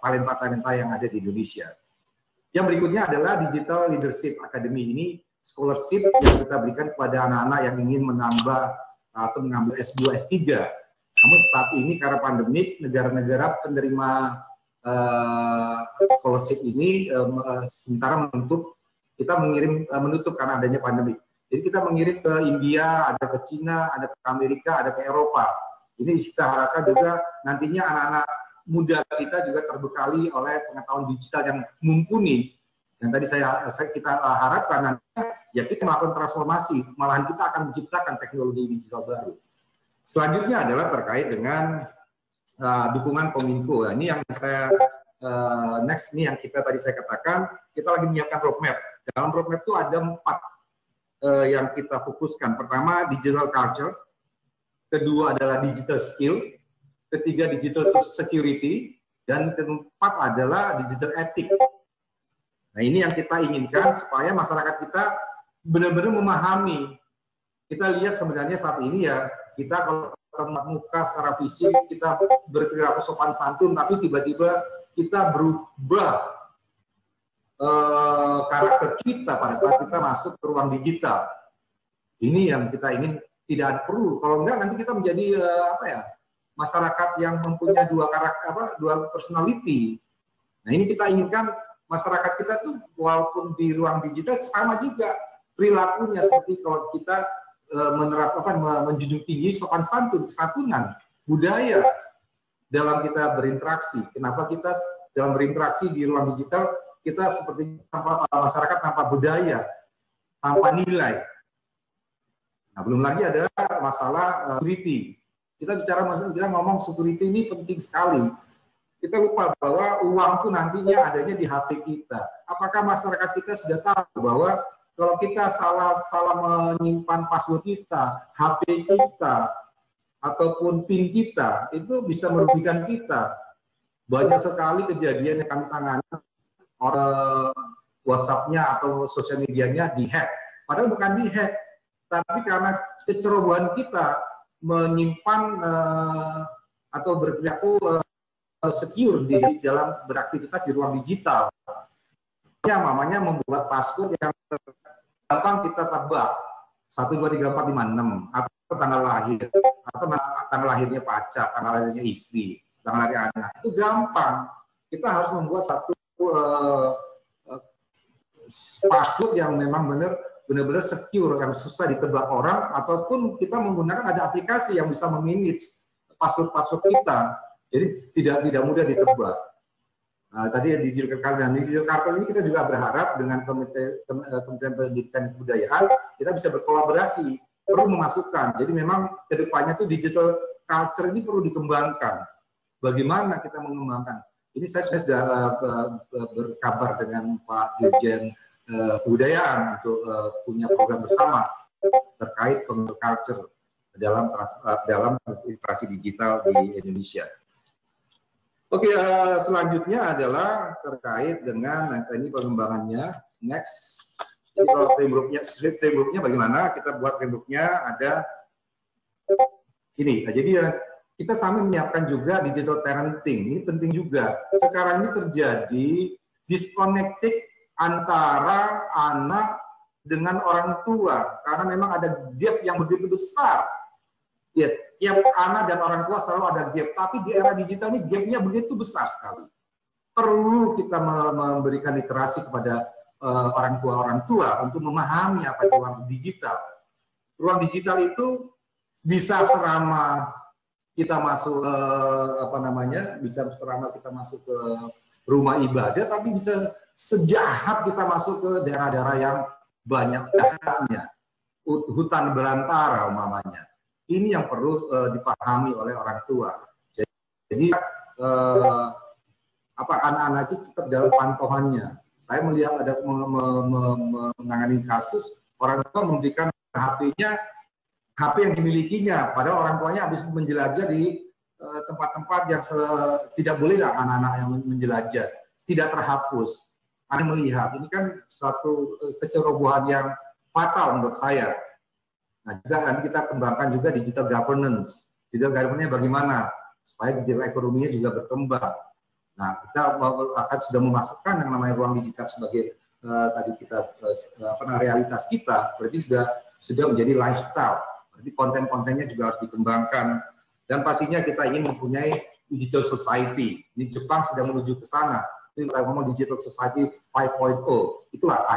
talenta-talenta yang ada di Indonesia. Yang berikutnya adalah Digital Leadership Academy. Ini scholarship yang kita berikan kepada anak-anak yang ingin menambah atau mengambil S2, S3. Namun saat ini karena pandemik, negara-negara penerima scholarship ini sementara menutup karena adanya pandemik. Jadi kita mengirim ke India, ada ke Cina, ada ke Amerika, ada ke Eropa. Ini kita harapkan juga nantinya anak-anak muda kita juga terbekali oleh pengetahuan digital yang mumpuni. Yang tadi kita harapkan nantinya ya kita melakukan transformasi, malahan kita akan menciptakan teknologi digital baru. Selanjutnya adalah terkait dengan dukungan Kominfo. Ini yang saya next ini yang tadi saya katakan, kita lagi menyiapkan roadmap. Dalam roadmap itu ada 4 yang kita fokuskan. Pertama, digital culture. Kedua adalah digital skill. Ketiga, digital security. Dan keempat adalah digital ethics. Nah, ini yang kita inginkan supaya masyarakat kita benar-benar memahami. Kita lihat sebenarnya saat ini ya, kita kalau tatap muka secara fisik, kita berperilaku sopan santun, tapi tiba-tiba kita berubah karakter kita pada saat kita masuk ke ruang digital. Ini yang kita ingin tidak perlu. Kalau enggak nanti kita menjadi masyarakat yang mempunyai dua karakter, dua personality. Nah, ini kita inginkan masyarakat kita tuh walaupun di ruang digital sama juga perilakunya seperti kalau kita menjunjung tinggi sopan santun, kesantunan, budaya dalam kita berinteraksi. Kenapa kita dalam berinteraksi di ruang digital kita seperti masyarakat tanpa budaya, tanpa nilai. Nah, belum lagi ada masalah security. Kita ngomong security ini penting sekali. Kita lupa bahwa uang itu nantinya adanya di HP kita. Apakah masyarakat kita sudah tahu bahwa kalau kita salah menyimpan password kita, HP kita, ataupun PIN kita, itu bisa merugikan kita. Banyak sekali kejadian yang kami tangani, WhatsApp-nya atau sosial medianya dihack. Padahal bukan dihack, tapi karena kecerobohan kita menyimpan atau berperilaku secure di dalam beraktivitas di ruang digital. Ya, namanya membuat password yang gampang kita tebak 1, 2, 3, 4, 5, 6 atau tanggal lahir atau tanggal lahirnya pacar, tanggal lahirnya istri, tanggal lahir anak, itu gampang. Kita harus membuat satu password yang memang benar-benar secure, yang susah ditebak orang, ataupun kita menggunakan ada aplikasi yang bisa memanage password kita. Jadi tidak mudah ditebak. Nah, tadi digital kartu ini kita juga berharap dengan Kementerian Pendidikan dan Kebudayaan kita bisa berkolaborasi, perlu memasukkan. Jadi memang kedepannya tuh digital culture ini perlu dikembangkan. Bagaimana kita mengembangkan? Ini saya sudah berkabar dengan Pak Dirjen Kebudayaan untuk punya program bersama terkait culture. dalam literasi digital di Indonesia. Oke, selanjutnya adalah terkait dengan ini pengembangannya. Next, jadi kalau frameworknya bagaimana? Kita buat frameworknya ada ini. Jadi kita sambil menyiapkan juga digital parenting. Ini penting juga. Sekarang ini terjadi disconnected antara anak dengan orang tua karena memang ada gap yang begitu besar. Ya, tiap anak dan orang tua selalu ada gap, tapi di era digital ini gapnya begitu besar sekali. Perlu kita memberikan literasi kepada orang tua untuk memahami apa itu ruang digital. Ruang digital itu bisa selama kita masuk bisa selama kita masuk ke rumah ibadah, tapi bisa sejahat kita masuk ke daerah-daerah yang banyak dahatnya, hutan belantara umpamanya. Ini yang perlu dipahami oleh orang tua. Jadi anak-anak itu tetap dalam pantauannya. Saya melihat ada menangani kasus orang tua memberikan HP yang dimilikinya, padahal orang tuanya habis menjelajah di tempat-tempat yang tidak boleh anak-anak yang menjelajah, tidak terhapus. Anda melihat ini kan suatu kecerobohan yang fatal menurut saya. Nah, juga nanti kita kembangkan juga digital governance. Digital governance bagaimana supaya digital ekonominya juga berkembang. Nah, kita akan sudah memasukkan yang namanya ruang digital sebagai tadi kita realitas kita, berarti sudah menjadi lifestyle. Berarti konten-kontennya juga harus dikembangkan. Dan pastinya kita ingin mempunyai digital society. Ini Jepang sedang menuju ke sana. Ini kita ngomong digital society 5.0. Itulah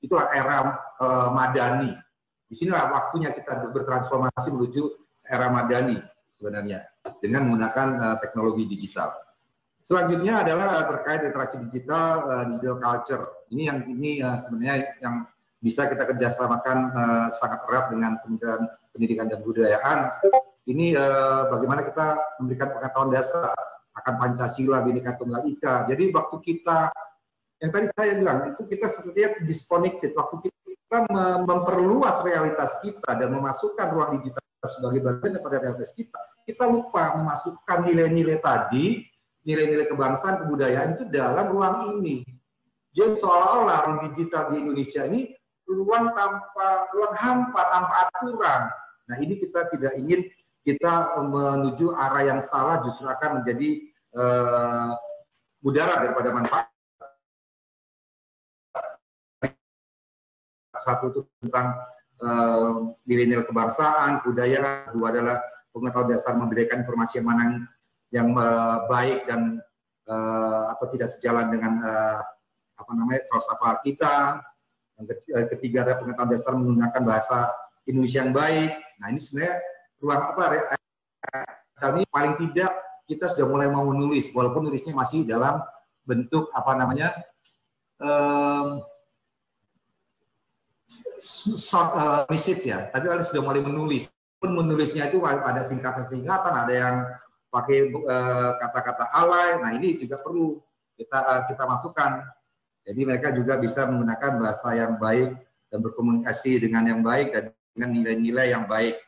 itulah era madani. Di sinilah waktunya kita bertransformasi menuju era madani sebenarnya dengan menggunakan teknologi digital. Selanjutnya adalah terkait literasi digital, digital culture. Ini sebenarnya yang bisa kita kerjasamakan sangat erat dengan Kementerian Pendidikan dan Kebudayaan. Ini bagaimana kita memberikan pengetahuan dasar akan Pancasila, Bhinneka Tunggal Ika. Jadi waktu kita, yang tadi saya bilang, itu kita sepertinya disconnected. Waktu kita memperluas realitas kita dan memasukkan ruang digital sebagai bagian daripada realitas kita lupa memasukkan nilai-nilai tadi, nilai-nilai kebangsaan, kebudayaan itu dalam ruang ini. Jadi seolah-olah ruang digital di Indonesia ini ruang hampa tanpa aturan. Nah, ini kita tidak ingin kita menuju arah yang salah, justru akan menjadi mudarat daripada manfaat. Satu itu tentang nilai-nilai kebangsaan, budaya. Dua adalah pengetahuan dasar membedakan informasi yang mana yang baik dan atau tidak sejalan dengan falsafah kita. Yang ketiga adalah pengetahuan dasar menggunakan bahasa Indonesia yang baik. Nah, ini sebenarnya ruang kami paling tidak kita sudah mulai mau menulis, walaupun nulisnya masih dalam bentuk message ya, tapi kalian sudah mulai menulis. Pun menulisnya itu ada singkatan-singkatan, ada yang pakai kata-kata alay. Nah, ini juga perlu kita masukkan. Jadi mereka juga bisa menggunakan bahasa yang baik dan berkomunikasi dengan yang baik dan dengan nilai-nilai yang baik.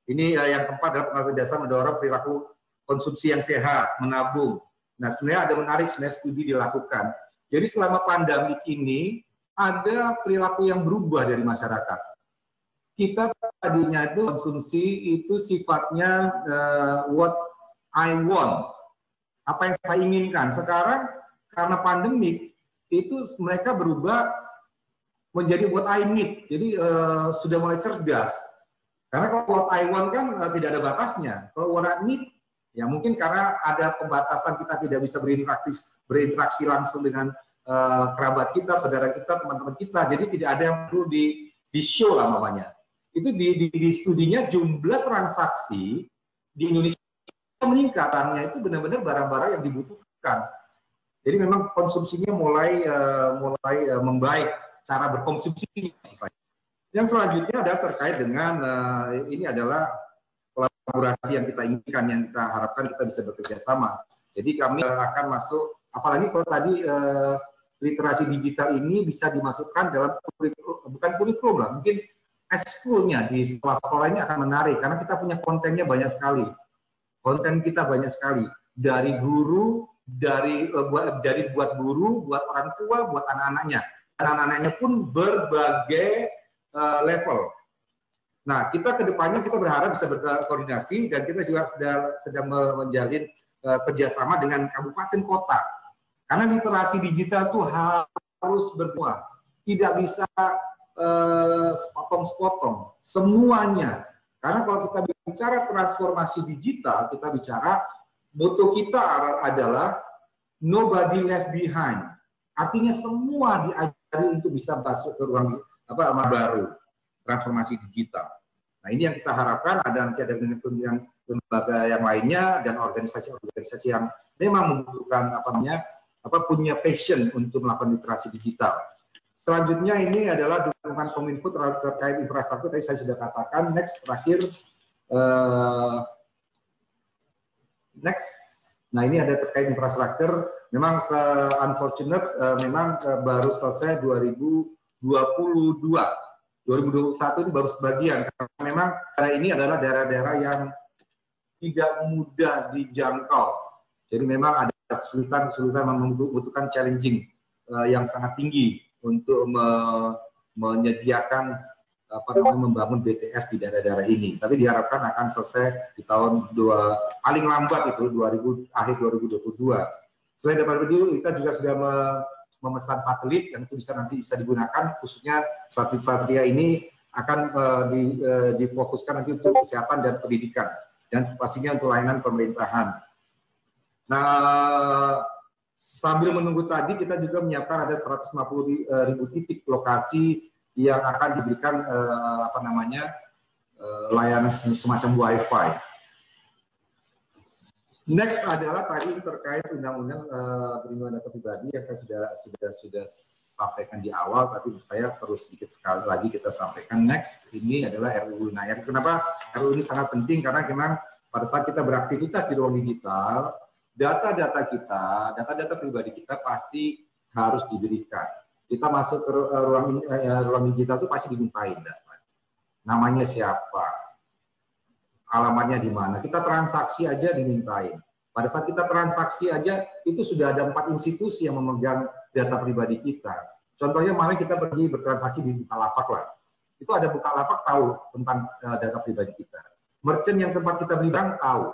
Ini yang keempat adalah pengetahuan dasar mendorong perilaku konsumsi yang sehat, menabung. Nah, sebenarnya ada menarik sebenarnya studi dilakukan. Jadi selama pandemi ini ada perilaku yang berubah dari masyarakat. Kita tadinya itu konsumsi itu sifatnya what I want, apa yang saya inginkan. Sekarang karena pandemi itu mereka berubah menjadi what I need. Jadi sudah mulai cerdas. Karena kalau what I want kan tidak ada batasnya. Kalau what I need, ya mungkin karena ada pembatasan kita tidak bisa berinteraksi langsung dengan kerabat kita, saudara kita, teman-teman kita. Jadi tidak ada yang perlu di show lah namanya. Itu di studinya jumlah transaksi di Indonesia meningkatannya itu benar-benar barang-barang yang dibutuhkan. Jadi memang konsumsinya mulai membaik, cara berkonsumsi. Yang selanjutnya adalah terkait dengan ini adalah kolaborasi yang kita inginkan, yang kita harapkan kita bisa bekerja sama. Jadi kami akan masuk, apalagi kalau tadi literasi digital ini bisa dimasukkan dalam kurikulum, bukan kurikulum lah, mungkin Ekskulnya di sekolah-sekolah ini akan menarik karena kita punya kontennya banyak sekali. Konten kita banyak sekali dari guru, dari buat guru, buat orang tua, buat anak-anaknya. Dan anak-anaknya pun berbagai level. Nah, kita ke depannya kita berharap bisa berkoordinasi dan kita juga sedang menjalin kerjasama dengan kabupaten kota. Karena literasi digital itu harus berbuah, tidak bisa sepotong-sepotong, semuanya. Karena kalau kita bicara transformasi digital, kita bicara moto kita adalah nobody left behind. Artinya semua diajari untuk bisa masuk ke ruang baru, transformasi digital. Nah, ini yang kita harapkan nanti ada dengan lembaga yang lainnya dan organisasi-organisasi yang memang membutuhkan punya passion untuk melakukan literasi digital. Selanjutnya ini adalah dukungan Kominfo terkait infrastruktur. Tadi saya sudah katakan. Next, terakhir. Next. Nah, ini ada terkait infrastruktur. Memang unfortunate, memang baru selesai 2022. 2021 ini baru sebagian. Karena memang daerah ini adalah daerah-daerah yang tidak mudah dijangkau. Jadi memang ada kesulitan membutuhkan challenging yang sangat tinggi untuk menyediakan membangun BTS di daerah-daerah ini. Tapi diharapkan akan selesai di tahun paling lambat itu akhir 2022. Selain daripada itu, kita juga sudah memesan satelit yang itu nanti bisa digunakan, khususnya satelit Satria ini akan difokuskan nanti untuk kesehatan dan pendidikan dan pastinya untuk layanan pemerintahan. Nah, sambil menunggu tadi kita juga menyiapkan ada 150.000 titik lokasi yang akan diberikan layanan semacam Wi-Fi. Next adalah tadi terkait undang-undang perlindungan data pribadi yang saya sudah sampaikan di awal, tapi saya perlu sedikit sekali lagi kita sampaikan. Next ini adalah RUU NAIR. Kenapa RUU ini sangat penting? Karena memang pada saat kita beraktivitas di ruang digital, data-data kita, data-data pribadi kita pasti harus diberikan. Kita masuk ke ruang digital itu pasti dimintain data. Namanya siapa, alamatnya di mana. Kita transaksi aja dimintain. Pada saat kita transaksi aja itu sudah ada 4 institusi yang memegang data pribadi kita. Contohnya kemarin kita pergi bertransaksi di Bukalapak lah. Itu ada Bukalapak tahu tentang data pribadi kita. Merchant yang tempat kita beli barang tahu.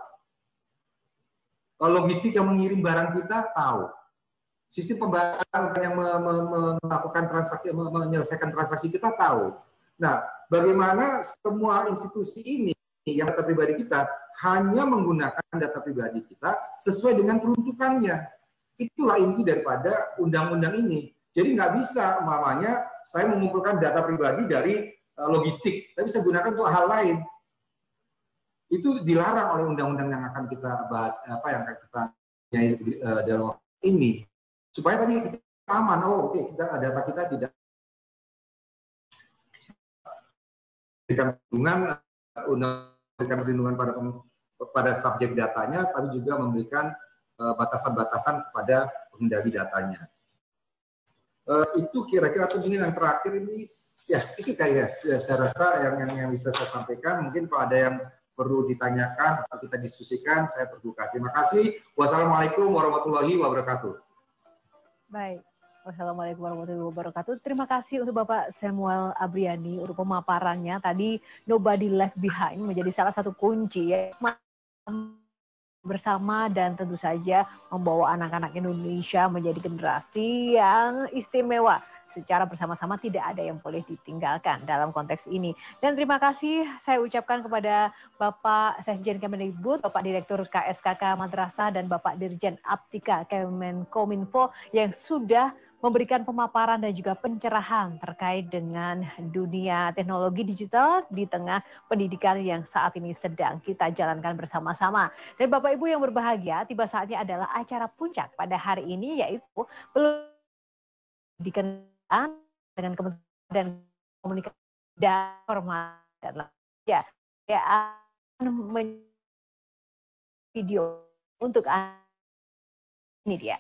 Logistik yang mengirim barang kita tahu. Sistem pembayaran yang melakukan transaksi, menyelesaikan transaksi kita tahu. Nah, bagaimana semua institusi ini yang data pribadi kita hanya menggunakan data pribadi kita sesuai dengan peruntukannya. Itulah inti daripada undang-undang ini. Jadi nggak bisa, umpamanya saya mengumpulkan data pribadi dari logistik, tapi saya gunakan untuk hal lain. Itu dilarang oleh undang-undang yang akan kita bahas, yang akan kita dalam ini, supaya tadi kita aman. Oh, oke, data kita tidak memberikan perlindungan pada subjek datanya, tapi juga memberikan batasan-batasan kepada pengendali datanya. Itu kira-kira yang terakhir ini, ya itu kayaknya saya rasa yang bisa saya sampaikan. Mungkin kalau ada yang perlu ditanyakan atau kita diskusikan, saya terbuka. Terima kasih. Wassalamualaikum warahmatullahi wabarakatuh. Baik. Wassalamualaikum warahmatullahi wabarakatuh. Terima kasih untuk Bapak Samuel Abriani untuk pemaparannya. Tadi nobody left behind menjadi salah satu kunci ya, bersama dan tentu saja membawa anak-anak Indonesia menjadi generasi yang istimewa. Secara bersama-sama tidak ada yang boleh ditinggalkan dalam konteks ini. Dan terima kasih saya ucapkan kepada Bapak Sekjen Kemendikbud, Bapak Direktur KSKK Madrasah, dan Bapak Dirjen Aptika Kemenkominfo yang sudah memberikan pemaparan dan juga pencerahan terkait dengan dunia teknologi digital di tengah pendidikan yang saat ini sedang kita jalankan bersama-sama. Dan Bapak Ibu yang berbahagia, tiba saatnya adalah acara puncak pada hari ini, yaitu pendidikan dengan Kementerian dan Komunikasi dan Informasi dan lainnya. Ya, akan video untuk ini dia.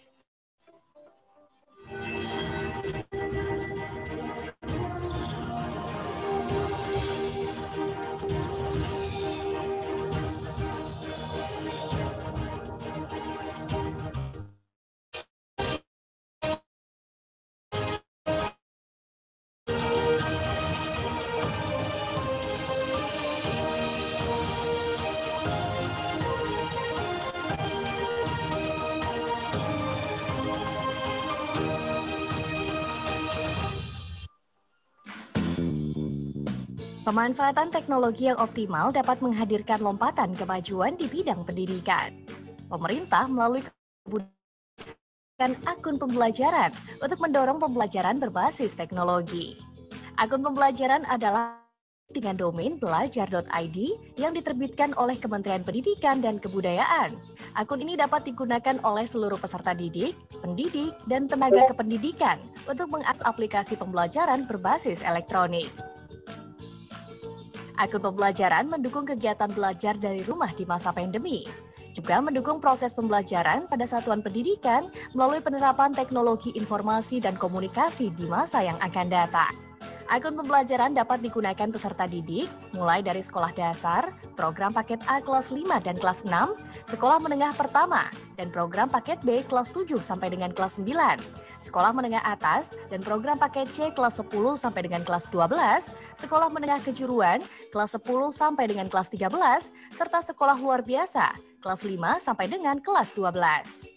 Pemanfaatan teknologi yang optimal dapat menghadirkan lompatan kemajuan di bidang pendidikan. Pemerintah melalui kebijakan akun pembelajaran untuk mendorong pembelajaran berbasis teknologi. Akun pembelajaran adalah dengan domain belajar.id yang diterbitkan oleh Kementerian Pendidikan dan Kebudayaan. Akun ini dapat digunakan oleh seluruh peserta didik, pendidik, dan tenaga kependidikan untuk mengakses aplikasi pembelajaran berbasis elektronik. Akun pembelajaran mendukung kegiatan belajar dari rumah di masa pandemi, juga mendukung proses pembelajaran pada satuan pendidikan melalui penerapan teknologi informasi dan komunikasi di masa yang akan datang. Akun pembelajaran dapat digunakan peserta didik mulai dari sekolah dasar, program paket A kelas 5 dan kelas 6, sekolah menengah pertama, dan program paket B kelas 7 sampai dengan kelas 9, sekolah menengah atas, dan program paket C kelas 10 sampai dengan kelas 12, sekolah menengah kejuruan kelas 10 sampai dengan kelas 13, serta sekolah luar biasa kelas 5 sampai dengan kelas 12.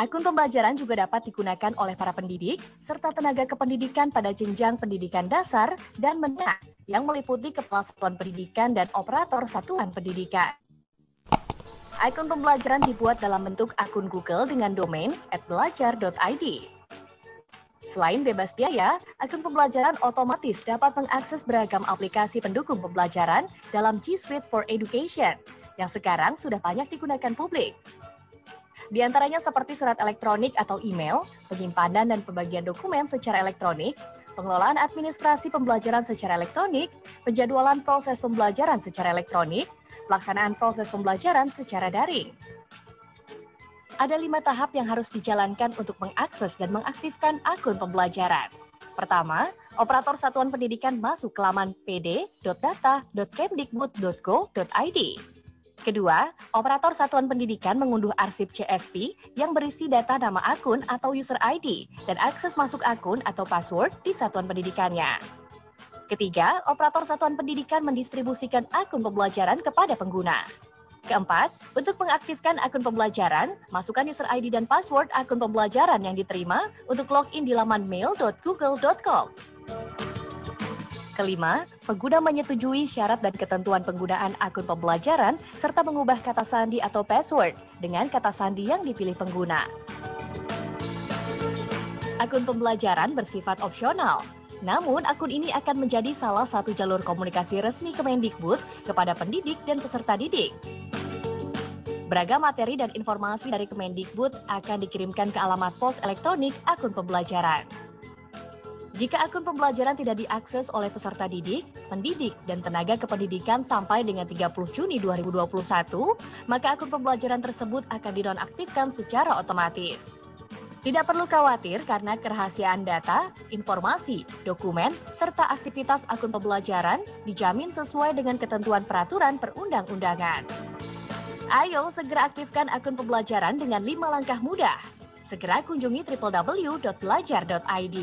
Akun pembelajaran juga dapat digunakan oleh para pendidik serta tenaga kependidikan pada jenjang pendidikan dasar dan menengah yang meliputi kepala satuan pendidikan dan operator satuan pendidikan. Akun pembelajaran dibuat dalam bentuk akun Google dengan domain @belajar.id. Selain bebas biaya, akun pembelajaran otomatis dapat mengakses beragam aplikasi pendukung pembelajaran dalam G Suite for Education yang sekarang sudah banyak digunakan publik. Di antaranya seperti surat elektronik atau email, penyimpanan dan pembagian dokumen secara elektronik, pengelolaan administrasi pembelajaran secara elektronik, penjadwalan proses pembelajaran secara elektronik, pelaksanaan proses pembelajaran secara daring. Ada 5 tahap yang harus dijalankan untuk mengakses dan mengaktifkan akun pembelajaran. Pertama, operator satuan pendidikan masuk ke laman pd.data.kemdikbud.go.id. Kedua, operator satuan pendidikan mengunduh arsip CSV yang berisi data nama akun atau user ID dan akses masuk akun atau password di satuan pendidikannya. Ketiga, operator satuan pendidikan mendistribusikan akun pembelajaran kepada pengguna. Keempat, untuk mengaktifkan akun pembelajaran, masukkan user ID dan password akun pembelajaran yang diterima untuk login di laman mail.google.com. Kelima, pengguna menyetujui syarat dan ketentuan penggunaan akun pembelajaran serta mengubah kata sandi atau password dengan kata sandi yang dipilih pengguna. Akun pembelajaran bersifat opsional, namun akun ini akan menjadi salah satu jalur komunikasi resmi Kemendikbud kepada pendidik dan peserta didik. Beragam materi dan informasi dari Kemendikbud akan dikirimkan ke alamat pos elektronik akun pembelajaran. Jika akun pembelajaran tidak diakses oleh peserta didik, pendidik, dan tenaga kependidikan sampai dengan 30 Juni 2021, maka akun pembelajaran tersebut akan dinonaktifkan secara otomatis. Tidak perlu khawatir karena kerahasiaan data, informasi, dokumen, serta aktivitas akun pembelajaran dijamin sesuai dengan ketentuan peraturan perundang-undangan. Ayo segera aktifkan akun pembelajaran dengan 5 langkah mudah. Segera kunjungi www.belajar.id.